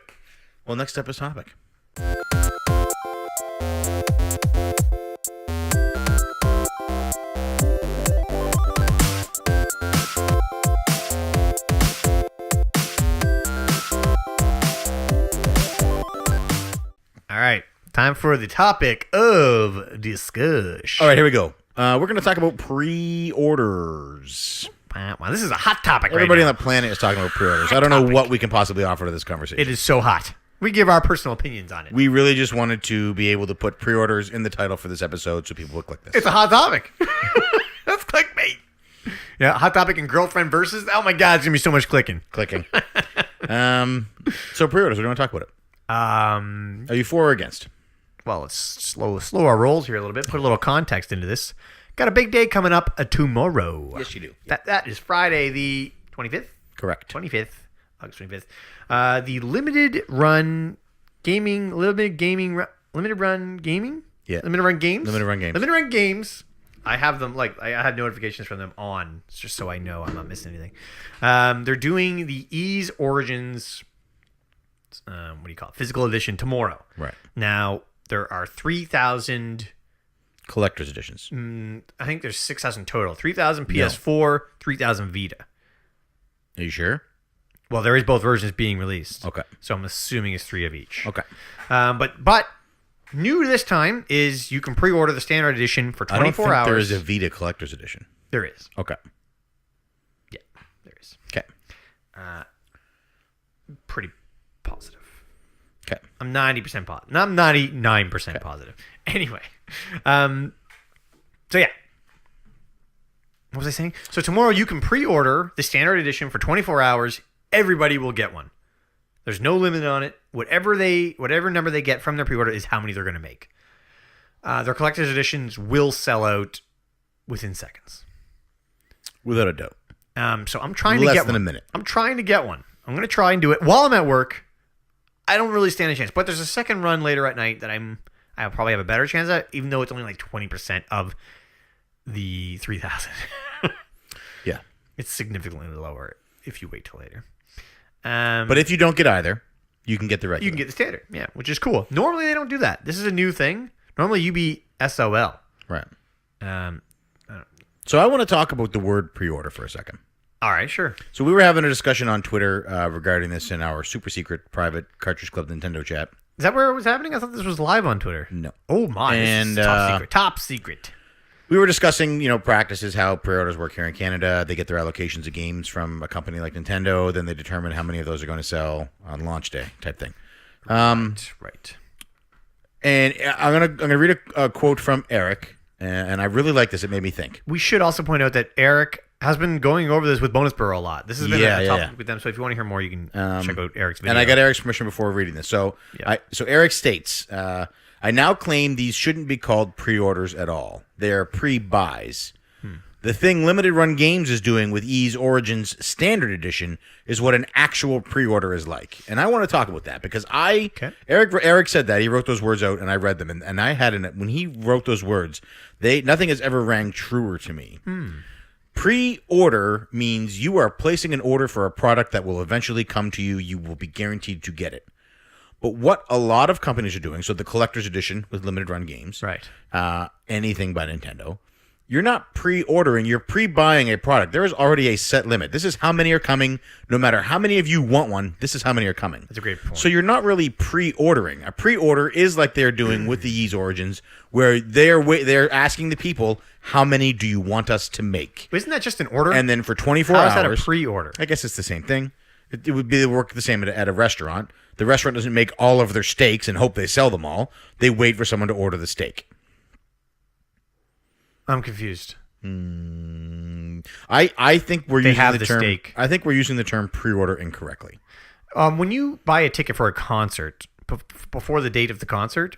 Speaker 2: Well, next up is topic.
Speaker 3: All right, time for the topic of discussion.
Speaker 2: All right, here we go. We're going to talk about pre-orders.
Speaker 3: Wow, this is a hot topic.
Speaker 2: Everybody
Speaker 3: right
Speaker 2: on the planet is talking about pre-orders. I don't know what we can possibly offer to this conversation.
Speaker 3: It is so hot. We give our personal opinions on it.
Speaker 2: We really just wanted to be able to put pre-orders in the title for this episode so people would click this.
Speaker 3: It's a hot topic. That's clickbait. Yeah, hot topic and girlfriend versus. Oh my God, it's gonna be so much clicking.
Speaker 2: So pre-orders. What do you want to talk about it? Are you for or against?
Speaker 3: Well, let's slow our rolls here a little bit. Put a little context into this. Got a big day coming up tomorrow.
Speaker 2: Yes, you do.
Speaker 3: That is Friday the 25th.
Speaker 2: Correct.
Speaker 3: 25th, August 25th. The limited run gaming.
Speaker 2: Yeah.
Speaker 3: Limited run games.
Speaker 2: Limited run games.
Speaker 3: I have them I have notifications from them on, just so I know I'm not missing anything. They're doing the Ease Origins. What do you call it? Physical edition tomorrow.
Speaker 2: Right.
Speaker 3: Now there are 3,000
Speaker 2: Collector's editions.
Speaker 3: I think there's 6,000 total. 3,000 PS4, 3,000 Vita.
Speaker 2: Are you sure?
Speaker 3: Well, there is both versions being released.
Speaker 2: Okay.
Speaker 3: So I'm assuming it's 3 of each.
Speaker 2: Okay.
Speaker 3: But new this time is you can pre-order the standard edition for 24
Speaker 2: I don't think
Speaker 3: hours.
Speaker 2: there is a Vita Collector's edition.
Speaker 3: There is.
Speaker 2: Okay.
Speaker 3: Yeah, there is.
Speaker 2: Okay.
Speaker 3: Pretty positive.
Speaker 2: Okay.
Speaker 3: I'm 90% positive. No, I'm 99% positive. Anyway. So yeah. What was I saying? So tomorrow you can pre-order the standard edition for 24 hours. Everybody will get one. There's no limit on it. Whatever number they get from their pre-order is how many they're going to make. Their collector's editions will sell out within seconds.
Speaker 2: Without a doubt.
Speaker 3: So I'm trying to get one.
Speaker 2: Less than a minute.
Speaker 3: I'm trying to get one. I'm going to try and do it while I'm at work. I don't really stand a chance, but there's a second run later at night that I'll probably have a better chance at, even though it's only like 20% of the 3,000.
Speaker 2: Yeah.
Speaker 3: It's significantly lower if you wait till later.
Speaker 2: But if you don't get either, you can get the regular.
Speaker 3: You can get the standard, yeah, which is cool. Normally they don't do that. This is a new thing. Normally you be SOL.
Speaker 2: Right. So I want to talk about the word pre-order for a second.
Speaker 3: All right, sure.
Speaker 2: So we were having a discussion on Twitter regarding this in our super secret private Cartridge Club Nintendo chat.
Speaker 3: Is that where it was happening? I thought this was live on Twitter.
Speaker 2: No.
Speaker 3: Oh my!
Speaker 2: And
Speaker 3: this is top secret. Top secret.
Speaker 2: We were discussing, practices, how pre-orders work here in Canada. They get their allocations of games from a company like Nintendo. Then they determine how many of those are going to sell on launch day, type thing.
Speaker 3: Right.
Speaker 2: And I'm gonna read a quote from Eric, and I really like this. It made me think.
Speaker 3: We should also point out that Eric has been going over this with Bonus Burrow a lot. This has been a topic with them. So if you want to hear more, you can check out Eric's video.
Speaker 2: And I got Eric's permission before reading this. So, so Eric states, I now claim these shouldn't be called pre-orders at all. They are pre-buys. The thing Limited Run Games is doing with Ease Origins Standard Edition is what an actual pre-order is like. And I want to talk about that because Eric said that. He wrote those words out and I read them. And I had when he wrote those words, nothing has ever rang truer to me. Pre-order means you are placing an order for a product that will eventually come to you. You will be guaranteed to get it. But what a lot of companies are doing, so the collector's edition with Limited Run Games,
Speaker 3: right?
Speaker 2: Anything by Nintendo, you're not pre-ordering, you're pre-buying a product. There is already a set limit. This is how many are coming. No matter how many of you want one, this is how many are coming.
Speaker 3: That's a great point.
Speaker 2: So you're not really pre-ordering. A pre-order is like they're doing with the Ease Origins, where they're asking the people, how many do you want us to make?
Speaker 3: Isn't that just an order?
Speaker 2: And then for 24 hours.
Speaker 3: How is that a pre-order?
Speaker 2: I guess it's the same thing. It would work the same at a restaurant. The restaurant doesn't make all of their steaks and hope they sell them all. They wait for someone to order the steak.
Speaker 3: I'm confused.
Speaker 2: I think we're using the term.
Speaker 3: Steak.
Speaker 2: I think we're using the term pre-order incorrectly.
Speaker 3: When you buy a ticket for a concert before the date of the concert,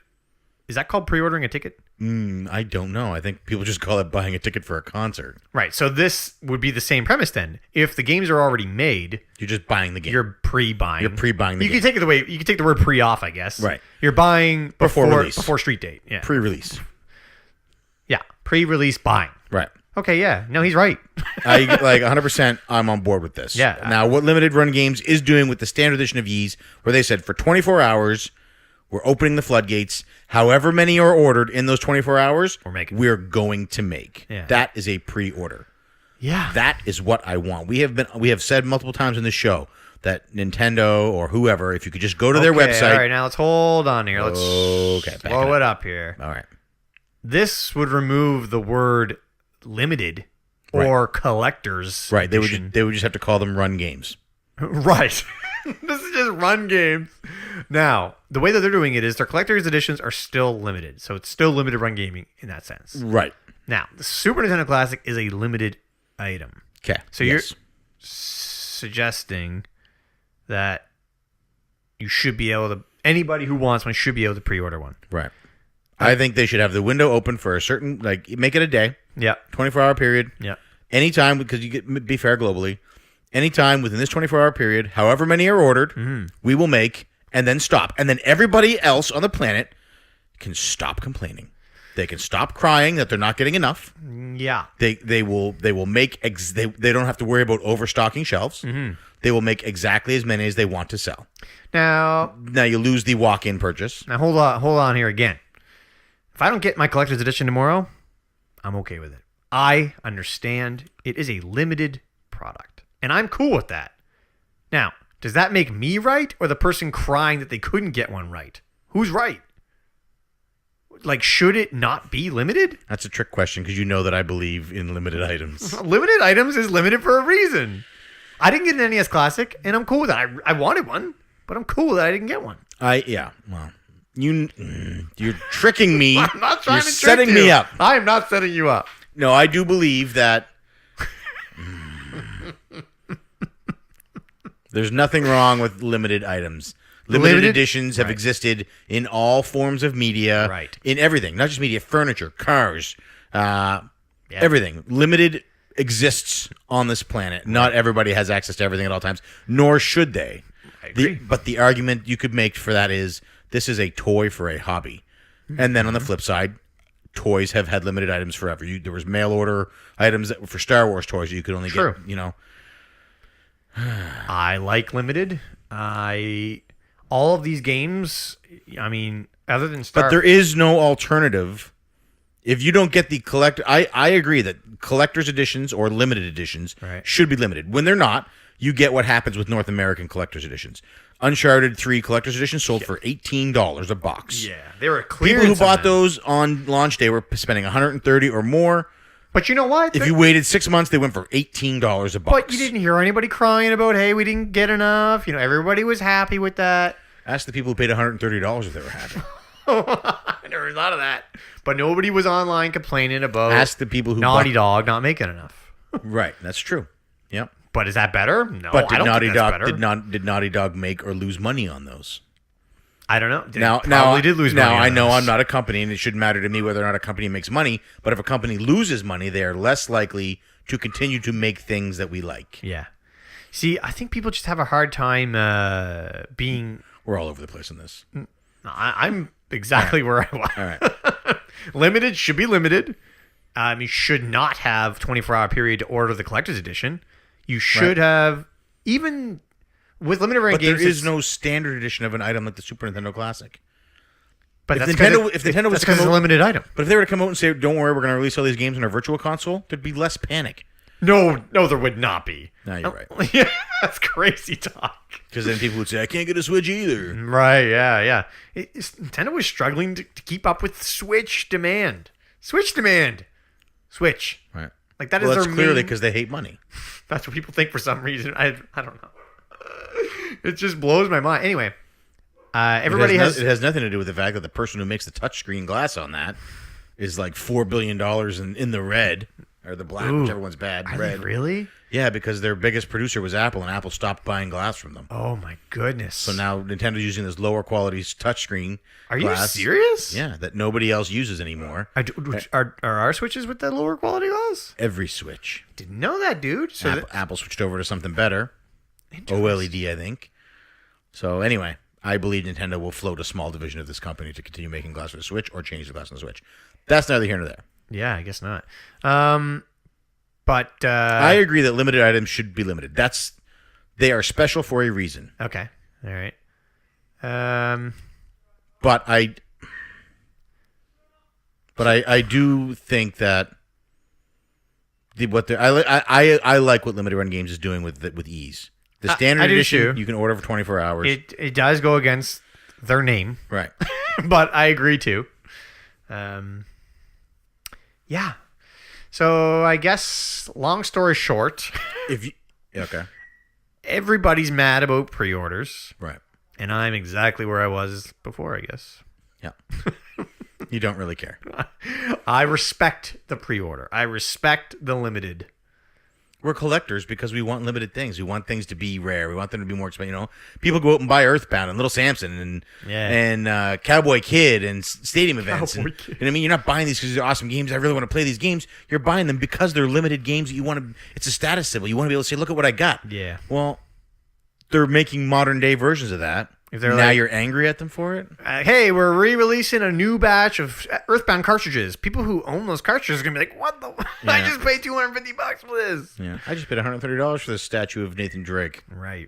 Speaker 3: Is that called pre-ordering a ticket?
Speaker 2: I don't know. I think people just call it buying a ticket for a concert.
Speaker 3: Right. So this would be the same premise then. If the games are already made,
Speaker 2: You're just buying the game.
Speaker 3: you're pre-buying.
Speaker 2: You're pre-buying the
Speaker 3: You
Speaker 2: game.
Speaker 3: can take it away. You can take the word pre off, I guess.
Speaker 2: Right.
Speaker 3: You're buying
Speaker 2: Before release.
Speaker 3: before street date. Yeah.
Speaker 2: Pre-release.
Speaker 3: Yeah. Pre-release buying.
Speaker 2: Right.
Speaker 3: Okay. Yeah. No, he's right.
Speaker 2: I like 100%. I'm on board with this.
Speaker 3: Yeah.
Speaker 2: Now, what Limited Run Games is doing with the standard edition of Ys, where they said for 24 hours, we're opening the floodgates. However many are ordered in those 24 hours, we're going to make.
Speaker 3: Yeah.
Speaker 2: That is a pre-order.
Speaker 3: Yeah.
Speaker 2: That is what I want. We have said multiple times in the show that Nintendo or whoever, if you could just go to their website.
Speaker 3: All right. Now let's hold on here. Let's slow it up here.
Speaker 2: All right.
Speaker 3: This would remove the word limited or collector's
Speaker 2: Right. They
Speaker 3: edition.
Speaker 2: would just have to call them run games.
Speaker 3: Right. This is just run games. Now, the way that they're doing it is their collector's editions are still limited. So it's still limited run gaming in that sense.
Speaker 2: Right.
Speaker 3: Now, the Super Nintendo Classic is a limited item.
Speaker 2: Okay.
Speaker 3: So you're suggesting that you should be able to, anybody who wants one should be able to pre-order one.
Speaker 2: Right. I think they should have the window open for a certain, like, make it a day.
Speaker 3: Yeah.
Speaker 2: 24-hour period.
Speaker 3: Yeah.
Speaker 2: Anytime, because you get be fair globally. Anytime within this 24-hour period, however many are ordered, we will make and then stop. And then everybody else on the planet can stop complaining. They can stop crying that they're not getting enough.
Speaker 3: Yeah.
Speaker 2: They will make they don't have to worry about overstocking shelves. They will make exactly as many as they want to sell.
Speaker 3: Now
Speaker 2: you lose the walk-in purchase.
Speaker 3: Now hold on here again. If I don't get my collector's edition tomorrow, I'm okay with it. I understand it is a limited product. And I'm cool with that. Now, does that make me right or the person crying that they couldn't get one right? Who's right? Like, should it not be limited?
Speaker 2: That's a trick question because you know that I believe in limited items.
Speaker 3: Limited items is limited for a reason. I didn't get an NES Classic, and I'm cool with that. I wanted one, but I'm cool that I didn't get one.
Speaker 2: Well, you're tricking me.
Speaker 3: I'm not trying
Speaker 2: you're
Speaker 3: to trick
Speaker 2: setting
Speaker 3: you.
Speaker 2: me up.
Speaker 3: I am not setting you up.
Speaker 2: No, I do believe that there's nothing wrong with limited items. Limited editions have existed in all forms of media.
Speaker 3: Right.
Speaker 2: In everything, not just media, furniture, cars, everything. Limited exists on this planet. Not everybody has access to everything at all times, nor should they.
Speaker 3: I agree.
Speaker 2: But the argument you could make for that is this is a toy for a hobby. And then on the flip side, toys have had limited items forever. There was mail order items that were for Star Wars toys that you could only get,
Speaker 3: I like limited. All of these games, I mean, other than Star...
Speaker 2: But there is no alternative. If you don't get the collector... I agree that collector's editions or limited editions should be limited. When they're not, you get what happens with North American collector's editions. Uncharted 3 collector's edition sold for $18 a box.
Speaker 3: Yeah, they were clearance.
Speaker 2: People who bought those on launch day were spending $130 or more.
Speaker 3: But you know what?
Speaker 2: If you waited 6 months, they went for $18 a box.
Speaker 3: But you didn't hear anybody crying about, hey, we didn't get enough. Everybody was happy with that.
Speaker 2: Ask the people who paid $130 if they were happy.
Speaker 3: I never thought of that. But nobody was online complaining about
Speaker 2: Ask the people who
Speaker 3: Naughty Dog not making enough.
Speaker 2: Right, that's true. Yep.
Speaker 3: But is that better? No,
Speaker 2: but
Speaker 3: I don't think that's better.
Speaker 2: did Naughty Dog make or lose money on those?
Speaker 3: I don't know.
Speaker 2: Did lose money. Now I know
Speaker 3: those.
Speaker 2: I'm not a company, and it shouldn't matter to me whether or not a company makes money. But if a company loses money, they are less likely to continue to make things that we like.
Speaker 3: Yeah. See, I think people just have a hard time being.
Speaker 2: We're all over the place on this.
Speaker 3: I'm exactly where I was.
Speaker 2: All right.
Speaker 3: Limited should be limited. You should not have 24-hour period to order the collector's edition. You should have, even with limited run games.
Speaker 2: But there is no standard edition of an item like the Super Nintendo Classic.
Speaker 3: But
Speaker 2: if
Speaker 3: that's
Speaker 2: Nintendo was
Speaker 3: because it's a limited item.
Speaker 2: But if they were to come out and say, "Don't worry, we're going to release all these games on our virtual console," there'd be less panic.
Speaker 3: No, there would not be.
Speaker 2: No, you're right.
Speaker 3: Yeah, that's crazy talk.
Speaker 2: Because then people would say, "I can't get a Switch either."
Speaker 3: Right? Yeah. Nintendo was struggling to keep up with Switch demand. Switch.
Speaker 2: Right.
Speaker 3: Like that is
Speaker 2: that's
Speaker 3: their
Speaker 2: clearly
Speaker 3: main...
Speaker 2: because they hate money.
Speaker 3: That's what people think for some reason. I don't know. It just blows my mind. Anyway, everybody
Speaker 2: it has nothing to do with the fact that the person who makes the touchscreen glass on that is like $4 billion in the red. or the black,
Speaker 3: Ooh.
Speaker 2: whichever one's bad.
Speaker 3: Are
Speaker 2: Red.
Speaker 3: they really?
Speaker 2: Yeah, because their biggest producer was Apple, and Apple stopped buying glass from them.
Speaker 3: Oh my goodness.
Speaker 2: So now Nintendo's using this lower quality touchscreen.
Speaker 3: Are
Speaker 2: glass,
Speaker 3: you serious?
Speaker 2: Yeah, that nobody else uses anymore.
Speaker 3: Are our Switches with that lower quality glass?
Speaker 2: Every Switch.
Speaker 3: Didn't know that, dude. So
Speaker 2: Apple switched over to something better. OLED, I think. So anyway, I believe Nintendo will float a small division of this company to continue making glass for the Switch or change the glass on the Switch. That's neither here nor there.
Speaker 3: yeah, I guess not. But
Speaker 2: I agree that limited items should be limited. They are special for a reason.
Speaker 3: okay, all right.
Speaker 2: But I do think that I like what limited run games is doing with ease. The standard
Speaker 3: I do
Speaker 2: edition
Speaker 3: too.
Speaker 2: you can order for 24 hours.
Speaker 3: It does go against their name,
Speaker 2: Right.
Speaker 3: but I agree too. Yeah. So I guess, long story short,
Speaker 2: Okay.
Speaker 3: everybody's mad about pre-orders,
Speaker 2: Right.
Speaker 3: and I'm exactly where I was before, I guess.
Speaker 2: Yeah. You don't really care.
Speaker 3: I respect the pre-order. I respect the limited.
Speaker 2: We're collectors because we want limited things. We want things to be rare. We want them to be more expensive. You know, people go out and buy Earthbound and Little Samson and Cowboy Kid and stadium events. And I mean, you're not buying these because they're awesome games. I really want to play these games. You're buying them because they're limited games that you want to. It's a status symbol. You want to be able to say, "Look at what I got."
Speaker 3: Yeah.
Speaker 2: Well, they're making modern day versions of that.
Speaker 3: If they're
Speaker 2: now
Speaker 3: like,
Speaker 2: you're angry at them for it.
Speaker 3: Hey, we're re-releasing a new batch of Earthbound cartridges. People who own those cartridges are gonna be like, "What the? I
Speaker 2: Yeah.
Speaker 3: just paid $250 for this."
Speaker 2: Yeah, I just paid $130 for the statue of Nathan Drake.
Speaker 3: Right.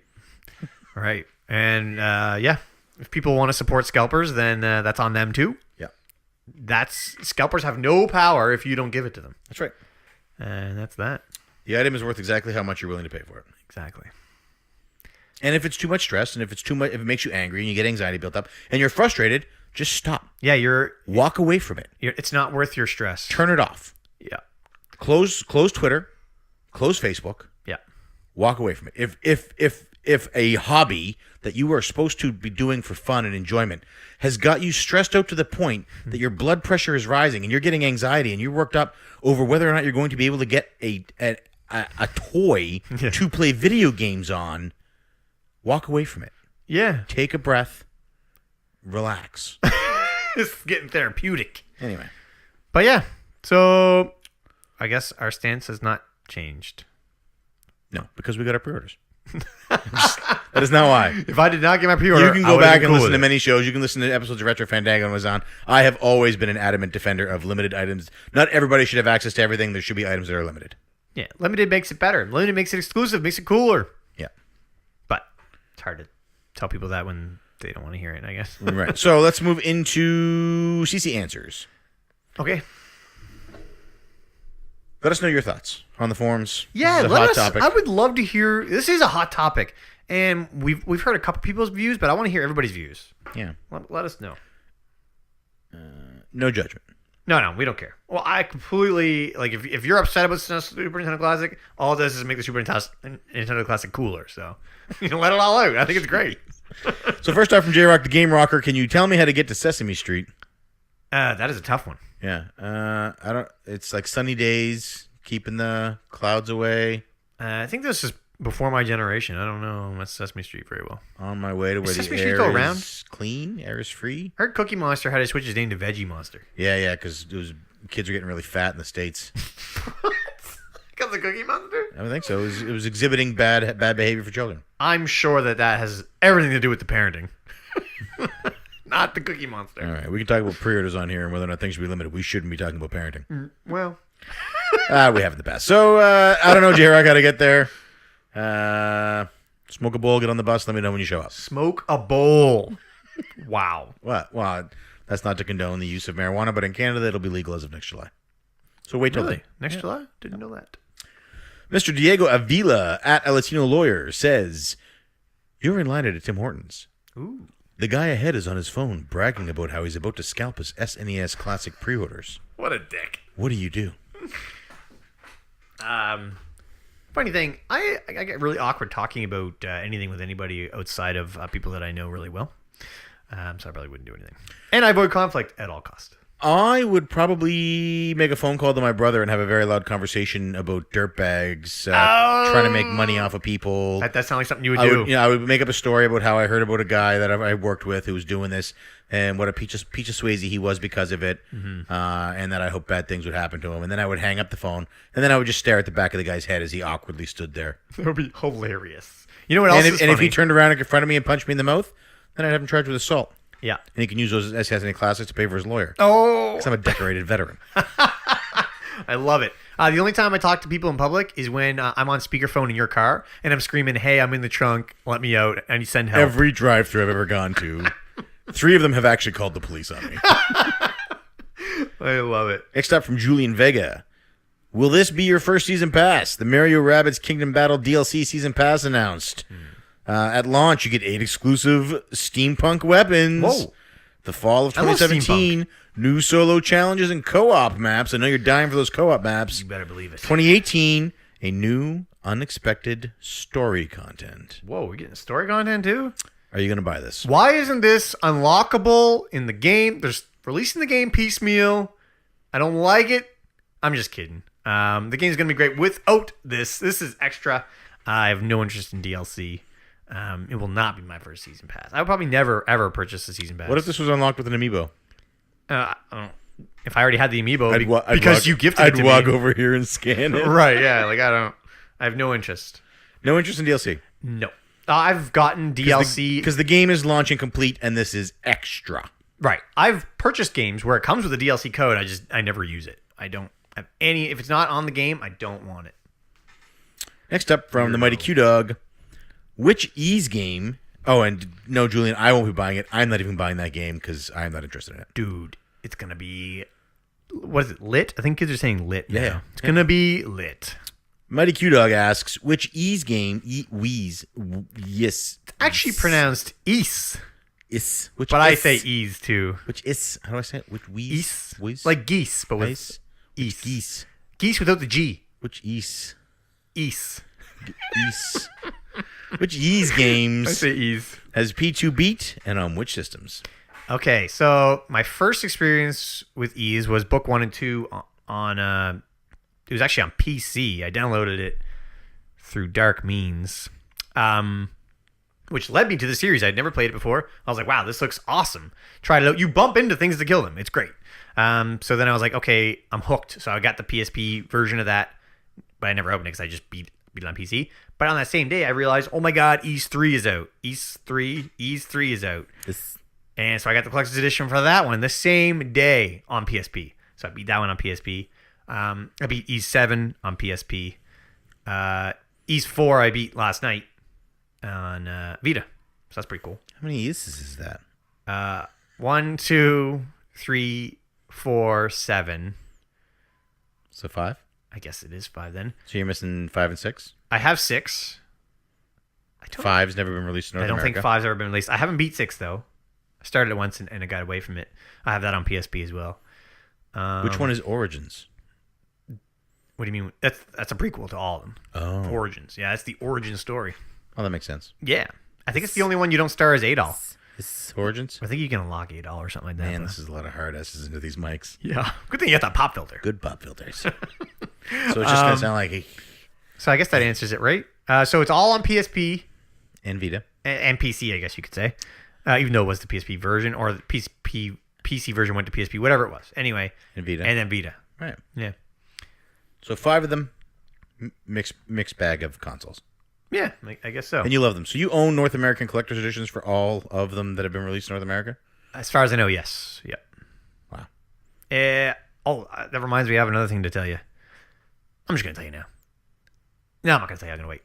Speaker 3: Right. And yeah, if people want to support scalpers, then that's on them too.
Speaker 2: Yeah,
Speaker 3: Scalpers have no power if you don't give it to them.
Speaker 2: that's right.
Speaker 3: And that's that.
Speaker 2: The item is worth exactly how much you're willing to pay for it.
Speaker 3: Exactly.
Speaker 2: And if it's too much stress, and if it makes you angry, and you get anxiety built up, and you're frustrated, just stop.
Speaker 3: Yeah,
Speaker 2: Walk away from it.
Speaker 3: it's not worth your stress.
Speaker 2: Turn it off.
Speaker 3: Yeah.
Speaker 2: Close Twitter. Close Facebook.
Speaker 3: Yeah.
Speaker 2: Walk away from it. If a hobby that you are supposed to be doing for fun and enjoyment has got you stressed out to the point that your blood pressure is rising and you're getting anxiety and you're worked up over whether or not you're going to be able to get a toy to play video games on, walk away from it.
Speaker 3: Yeah.
Speaker 2: Take a breath. Relax.
Speaker 3: It's getting therapeutic.
Speaker 2: Anyway.
Speaker 3: But yeah, so I guess our stance has not changed.
Speaker 2: No, because we got our pre-orders. That is not why.
Speaker 3: If I did not get my pre-order,
Speaker 2: You can go back and listen to many shows. You can listen to episodes of Retro Fandango and was on. I have always been an adamant defender of limited items. Not everybody should have access to everything. There should be items that are limited.
Speaker 3: Yeah, limited makes it better. Limited makes it exclusive, makes it cooler.
Speaker 2: Yeah.
Speaker 3: But it's hard to tell people that when they don't want to hear it, I guess.
Speaker 2: Right. So let's move into CCAnswers.
Speaker 3: Okay.
Speaker 2: Let us know your thoughts on the forums.
Speaker 3: Yeah,
Speaker 2: this is a hot topic.
Speaker 3: I would love to hear. This is a hot topic, and we've heard a couple people's views, but I want to hear everybody's views.
Speaker 2: Yeah.
Speaker 3: Let us know.
Speaker 2: No judgment.
Speaker 3: No, we don't care. Well, I completely like if you're upset about SNES Super Nintendo Classic, all it does is make the Super Nintendo Classic cooler. So let it all out. I think it's great.
Speaker 2: So first off, from J-Rock, the Game Rocker, can you tell me how to get to Sesame Street?
Speaker 3: That is a tough one.
Speaker 2: Yeah. I don't. It's like sunny days, keeping the clouds away.
Speaker 3: I think this is before my generation. I don't know Sesame Street very well.
Speaker 2: On my way to where the
Speaker 3: Sesame
Speaker 2: air
Speaker 3: Street go
Speaker 2: is
Speaker 3: around?
Speaker 2: clean, air is free.
Speaker 3: I heard Cookie Monster had to switch his name to Veggie Monster.
Speaker 2: Yeah, because kids are getting really fat in the States.
Speaker 3: Because of Cookie Monster?
Speaker 2: I don't think so. It was exhibiting bad behavior for children.
Speaker 3: I'm sure that has everything to do with the parenting. Not the Cookie Monster.
Speaker 2: All right, we can talk about pre-orders on here and whether or not things should be limited. We shouldn't be talking about parenting.
Speaker 3: Well,
Speaker 2: We have it in the past. So, I don't know, J-Rock, how to get there. Smoke a bowl, get on the bus, let me know when you show up.
Speaker 3: smoke a bowl. Wow.
Speaker 2: What? Well, that's not to condone the use of marijuana, but in Canada, it'll be legal as of next July. So wait till
Speaker 3: Really?
Speaker 2: then.
Speaker 3: Next July? Didn't know that.
Speaker 2: Mr. Diego Avila at a Latino Lawyer says, "You're in line at a Tim Hortons.
Speaker 3: Ooh.
Speaker 2: The guy ahead is on his phone bragging about how he's about to scalp his SNES Classic pre-orders.
Speaker 3: What a dick.
Speaker 2: What do you do?"
Speaker 3: Funny thing, I get really awkward talking about anything with anybody outside of people that I know really well. So I probably wouldn't do anything. And I avoid conflict at all costs.
Speaker 2: I would probably make a phone call to my brother and have a very loud conversation about dirtbags trying to make money off of people.
Speaker 3: That sounds like something you would do.
Speaker 2: I would make up a story about how I heard about a guy that I worked with who was doing this and what a peach of Swayze he was because of it, and that I hope bad things would happen to him. And then I would hang up the phone, and then I would just stare at the back of the guy's head as he awkwardly stood there.
Speaker 3: That would be hilarious. You know what else is
Speaker 2: And if
Speaker 3: funny?
Speaker 2: he turned around in front of me and punched me in the mouth, then I'd have him charged with assault.
Speaker 3: Yeah.
Speaker 2: And he can use those SNES Classics to pay for his lawyer.
Speaker 3: Oh,
Speaker 2: Because I'm a decorated veteran.
Speaker 3: I love it. The only time I talk to people in public is when I'm on speakerphone in your car and I'm screaming, "Hey, I'm in the trunk. Let me out." And you send help.
Speaker 2: Every drive-thru I've ever gone to, 3 of them have actually called the police on me.
Speaker 3: I love it.
Speaker 2: Next up from Julian Vega. Will this be your first season pass? The Mario Rabbids Kingdom Battle DLC season pass announced. At launch, you get 8 exclusive steampunk weapons.
Speaker 3: Whoa.
Speaker 2: The fall of
Speaker 3: I love
Speaker 2: 2017, new solo challenges and co-op maps. I know you're dying for those co-op maps.
Speaker 3: You better believe it.
Speaker 2: 2018, a new unexpected story content.
Speaker 3: Whoa, we're getting story content too?
Speaker 2: Are you going to buy this?
Speaker 3: Why isn't this unlockable in the game? There's releasing the game piecemeal. I don't like it. I'm just kidding. The game's going to be great without this. This is extra. I have no interest in DLC. It will not be my first season pass. I would probably never, ever purchase the season pass.
Speaker 2: What if this was unlocked with an amiibo?
Speaker 3: I don't, if I already had the amiibo, because you gifted it to
Speaker 2: I'd
Speaker 3: me.
Speaker 2: walk over here and scan it.
Speaker 3: Right, yeah. Like, I have no interest.
Speaker 2: No interest in DLC.
Speaker 3: No. I've gotten DLC.
Speaker 2: Because the game is launching complete and this is extra.
Speaker 3: Right. I've purchased games where it comes with a DLC code. I never use it. I don't have any. If it's not on the game, I don't want it.
Speaker 2: Next up from the Mighty Q Dog. Which Ease game? Oh, and no, Julian, I won't be buying it. I'm not even buying that game because I'm not interested in it.
Speaker 3: Dude, it's going to be. What is it? Lit? I think kids are saying lit now.
Speaker 2: Yeah.
Speaker 3: It's going to be lit.
Speaker 2: Mighty Q Dog asks, which Ease game? Yes.
Speaker 3: It's actually pronounced Ease.
Speaker 2: Is. Which
Speaker 3: But
Speaker 2: is?
Speaker 3: I say Ease too.
Speaker 2: Which is. How do I say it? Which Weeze?
Speaker 3: Ease.
Speaker 2: Weeze?
Speaker 3: Like geese, but with
Speaker 2: Ice?
Speaker 3: Ease.
Speaker 2: Geese.
Speaker 3: Geese without the G.
Speaker 2: Which Ease?
Speaker 3: Ease.
Speaker 2: Ease. Which Ease games
Speaker 3: I say Ease.
Speaker 2: has P2 beat and on which systems?
Speaker 3: Okay, so my first experience with Ease was book 1 and 2 on it was actually on PC. I downloaded it through dark means, which led me to the series. I'd never played it before. I was like, wow, this looks awesome. Tried it out. You bump into things to kill them. It's great. So then I was like, okay, I'm hooked. So I got the PSP version of that, but I never opened it because I just beat it on PC. But on that same day, I realized, oh my God, Ease 3 is out. Ease 3 is out. And so I got the collector's edition for that one the same day on PSP. So I beat that one on PSP. I beat Ease 7 on PSP. Ease 4 I beat last night on Vita. So that's pretty cool.
Speaker 2: How many Eases is that?
Speaker 3: 1, 2, 3, 4, 7.
Speaker 2: So 5?
Speaker 3: I guess it is 5 then.
Speaker 2: So you're missing 5 and 6?
Speaker 3: I have 6.
Speaker 2: 5's never been released in North
Speaker 3: I don't
Speaker 2: America.
Speaker 3: think 5's ever been released. I haven't beat 6 though. I started it once and I got away from it. I have that on PSP as well.
Speaker 2: Which one is Origins?
Speaker 3: What do you mean? That's a prequel to all of them.
Speaker 2: Oh.
Speaker 3: Origins. Yeah, that's the origin story.
Speaker 2: Oh, that makes sense.
Speaker 3: Yeah. I think it's the only one you don't star as Adol.
Speaker 2: Is Origins?
Speaker 3: I think you can unlock Adol or something like that.
Speaker 2: Man,
Speaker 3: but-
Speaker 2: this is a lot of hard S's into these mics.
Speaker 3: yeah. Good thing you got that pop filter.
Speaker 2: Good pop filters. So it's just going to sound like a...
Speaker 3: So I guess that answers it, right? So it's all on PSP
Speaker 2: And Vita.
Speaker 3: and PC, I guess you could say. Even though it was the PSP version or the PC version went to PSP, whatever it was. Anyway.
Speaker 2: And Vita.
Speaker 3: And then Vita.
Speaker 2: Right.
Speaker 3: Yeah.
Speaker 2: So 5 of them, mixed bag of consoles.
Speaker 3: Yeah, I guess so.
Speaker 2: And you love them. So you own North American collector's editions for all of them that have been released in North America?
Speaker 3: As far as I know, yes. Yep.
Speaker 2: Wow.
Speaker 3: That reminds me, I have another thing to tell you. I'm just going to tell you now. No, I'm not going to tell you. I'm going to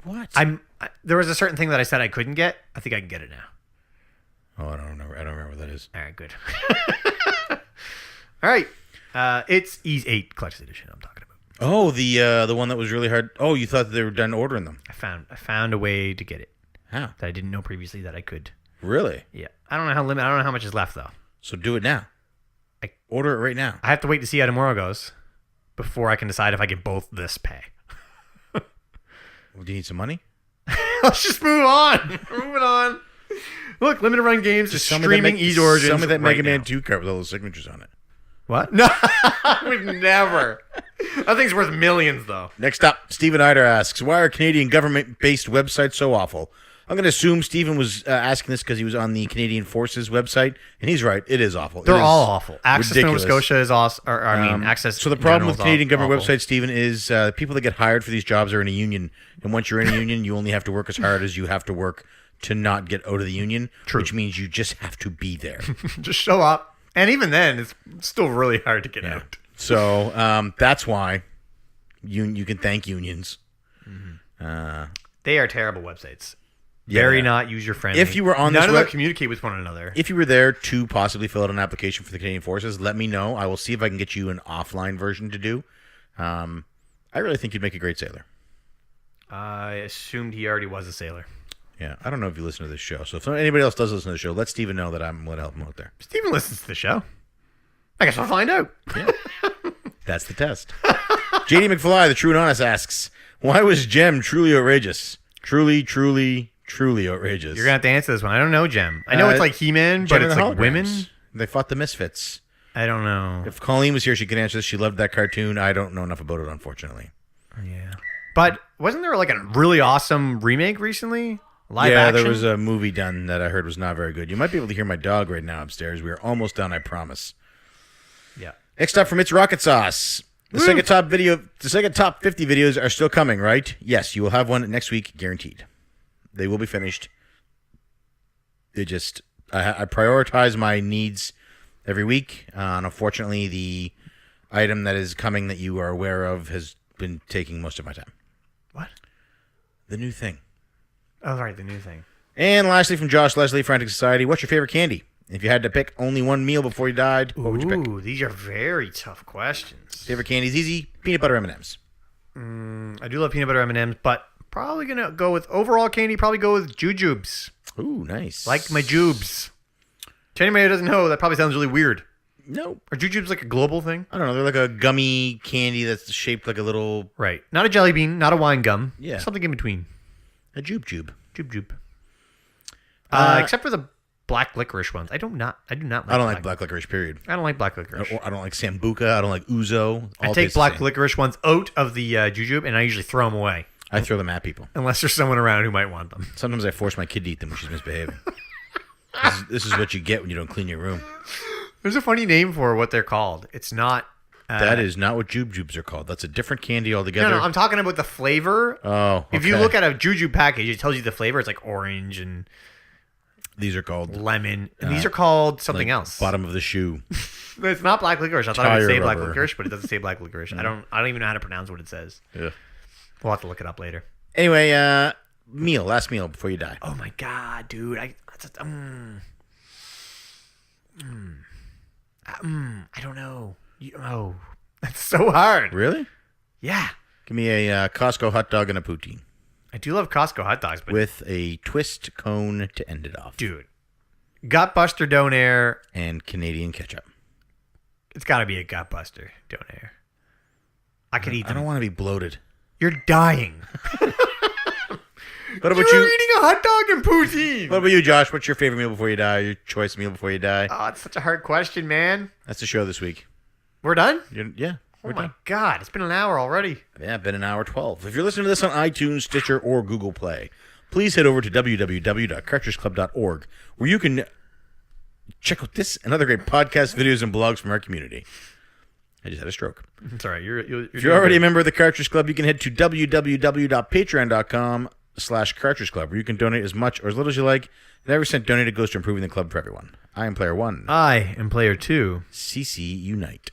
Speaker 3: wait.
Speaker 2: What?
Speaker 3: There was a certain thing that I said I couldn't get. I think I can get it now.
Speaker 2: Oh, I don't remember what that is.
Speaker 3: All right, good. All right. It's Ease 8 Collector's Edition I'm talking about.
Speaker 2: Oh, the one that was really hard. Oh, you thought that they were done ordering them.
Speaker 3: I found a way to get it
Speaker 2: How?
Speaker 3: that I didn't know previously that I could.
Speaker 2: Really?
Speaker 3: Yeah. I don't know how much is left though.
Speaker 2: So do it now. Order it right now.
Speaker 3: I have to wait to see how tomorrow goes before I can decide if I get both this pay.
Speaker 2: Well, do you need some money?
Speaker 3: Let's just move on. We're moving on. Look, limited run games is streaming Ease Origins.
Speaker 2: Some of that
Speaker 3: right
Speaker 2: Mega Man
Speaker 3: now.
Speaker 2: 2 card with all those signatures on it.
Speaker 3: What? No, we've never. That thing's worth millions, though.
Speaker 2: Next up, Stephen Eider asks, why are Canadian government-based websites so awful? I'm going to assume Stephen was asking this because he was on the Canadian Forces website, and he's right. It is awful.
Speaker 3: They're all awful. Access to Nova
Speaker 2: ridiculous.
Speaker 3: Scotia is awesome. Access.
Speaker 2: So the
Speaker 3: in
Speaker 2: problem
Speaker 3: general
Speaker 2: with
Speaker 3: is
Speaker 2: Canadian government
Speaker 3: awful.
Speaker 2: websites, Stephen, is people that get hired for these jobs are in a union, and once you're in a union, you only have to work as hard as you have to work to not get out of the union, which means you just have to be there.
Speaker 3: Just show up, and even then, it's still really hard to get out.
Speaker 2: So that's why you can thank unions.
Speaker 3: They are terrible websites.
Speaker 2: Yeah,
Speaker 3: Very
Speaker 2: they are.
Speaker 3: not user friendly.
Speaker 2: If you were on
Speaker 3: none
Speaker 2: this
Speaker 3: of them
Speaker 2: web-
Speaker 3: communicate with one another.
Speaker 2: If you were there to possibly fill out an application for the Canadian Forces, let me know. I will see if I can get you an offline version to do. I really think you'd make a great sailor.
Speaker 3: I assumed he already was a sailor.
Speaker 2: Yeah, I don't know if you listen to this show. So if anybody else does listen to the show, let Steven know that I'm going to help him out there.
Speaker 3: Steven listens to the show. I guess I'll find out.
Speaker 2: Yeah. That's the test. JD McFly, the True and Honest, asks, why was Gem truly outrageous? Truly outrageous.
Speaker 3: You're going to have to answer this one. I don't know, Jem. I know it's like He-Man, but
Speaker 2: Jem
Speaker 3: it's
Speaker 2: and the
Speaker 3: like women.
Speaker 2: Holograms. They fought the Misfits.
Speaker 3: I don't know.
Speaker 2: If Colleen was here, she could answer this. She loved that cartoon. I don't know enough about it, unfortunately.
Speaker 3: Yeah. But wasn't there like a really awesome remake recently? Live action?
Speaker 2: There was a movie done that I heard was not very good. You might be able to hear my dog right now upstairs. We are almost done, I promise.
Speaker 3: Yeah.
Speaker 2: Next up from It's Rocket Sauce. The second top 50 videos are still coming, right? Yes, you will have one next week, guaranteed. They will be finished. They just I prioritize my needs every week. And unfortunately, the item that is coming that you are aware of has been taking most of my time.
Speaker 3: What?
Speaker 2: The new thing.
Speaker 3: Oh, right, the new thing.
Speaker 2: And lastly, from Josh Leslie, Frantic Society, what's your favorite candy? If you had to pick only one meal before you died, what would you pick?
Speaker 3: Ooh, these are very tough questions.
Speaker 2: Favorite candy is easy. Peanut butter M&Ms.
Speaker 3: I do love peanut butter M&Ms, but probably going to go with overall candy, probably go with jujubes.
Speaker 2: Ooh, nice.
Speaker 3: Like my jubes. To anybody who doesn't know, that probably sounds really weird.
Speaker 2: No.
Speaker 3: Are jujubes like a global thing?
Speaker 2: I don't know. They're like a gummy candy that's shaped like a little...
Speaker 3: Right. Not a jelly bean, not a wine gum.
Speaker 2: Yeah.
Speaker 3: Something in between.
Speaker 2: A jube.
Speaker 3: Jube. Except for the black licorice ones. I do not like
Speaker 2: I don't like black licorice, period.
Speaker 3: I don't like black licorice.
Speaker 2: I don't like Sambuca. I don't like Uzo.
Speaker 3: I
Speaker 2: All
Speaker 3: take
Speaker 2: taste the
Speaker 3: black
Speaker 2: same.
Speaker 3: licorice ones out of the jujube, and I usually throw them away.
Speaker 2: I throw them at people.
Speaker 3: Unless there's someone around who might want them.
Speaker 2: Sometimes I force my kid to eat them when she's misbehaving. This is what you get when you don't clean your room.
Speaker 3: There's a funny name for what they're called. It's not...
Speaker 2: That is not what jubes are called. That's a different candy altogether.
Speaker 3: No, I'm talking about the flavor.
Speaker 2: Oh, okay.
Speaker 3: If you look at a jujube package, it tells you the flavor. It's like orange and
Speaker 2: These are called
Speaker 3: lemon. And these are called something
Speaker 2: like
Speaker 3: else.
Speaker 2: bottom of the shoe.
Speaker 3: It's not black licorice. I thought it
Speaker 2: Tire
Speaker 3: would say black
Speaker 2: rubber.
Speaker 3: licorice, but it doesn't say black licorice. I don't even know how to pronounce what it says.
Speaker 2: Yeah.
Speaker 3: We'll have to look it up later.
Speaker 2: Anyway, last meal before you die.
Speaker 3: Oh my god, dude! I don't know. That's so hard.
Speaker 2: Really?
Speaker 3: Yeah,
Speaker 2: Give me a Costco hot dog and a poutine
Speaker 3: I do love Costco hot dogs, but
Speaker 2: with a twist cone to end it off.
Speaker 3: dude, Gutbuster Donair.
Speaker 2: And Canadian ketchup.
Speaker 3: It's got to be a Gutbuster Donair. I could eat
Speaker 2: I
Speaker 3: them.
Speaker 2: don't want to be bloated.
Speaker 3: You're dying.
Speaker 2: What about
Speaker 3: You're
Speaker 2: you?
Speaker 3: eating a hot dog and poutine.
Speaker 2: What about you, Josh? What's your favorite meal before you die? Your choice meal before you die?
Speaker 3: Oh, it's such a hard question, man.
Speaker 2: That's the show this week.
Speaker 3: We're done?
Speaker 2: Yeah,
Speaker 3: Oh
Speaker 2: we're
Speaker 3: my
Speaker 2: done.
Speaker 3: god, it's been an hour already.
Speaker 2: Yeah, been an hour 12. If you're listening to this on iTunes, Stitcher, or Google Play, please head over to www.cartridgeclub.org, where you can check out this and other great podcasts, videos, and blogs from our community. I just had a stroke.
Speaker 3: It's all right. You're
Speaker 2: If you're already a member of the Cartridge Club, you can head to www.patreon.com/Cartridge Club, where you can donate as much or as little as you like, and every cent donated goes to improving the club for everyone. I am Player 1.
Speaker 3: I am Player 2.
Speaker 2: CC Unite.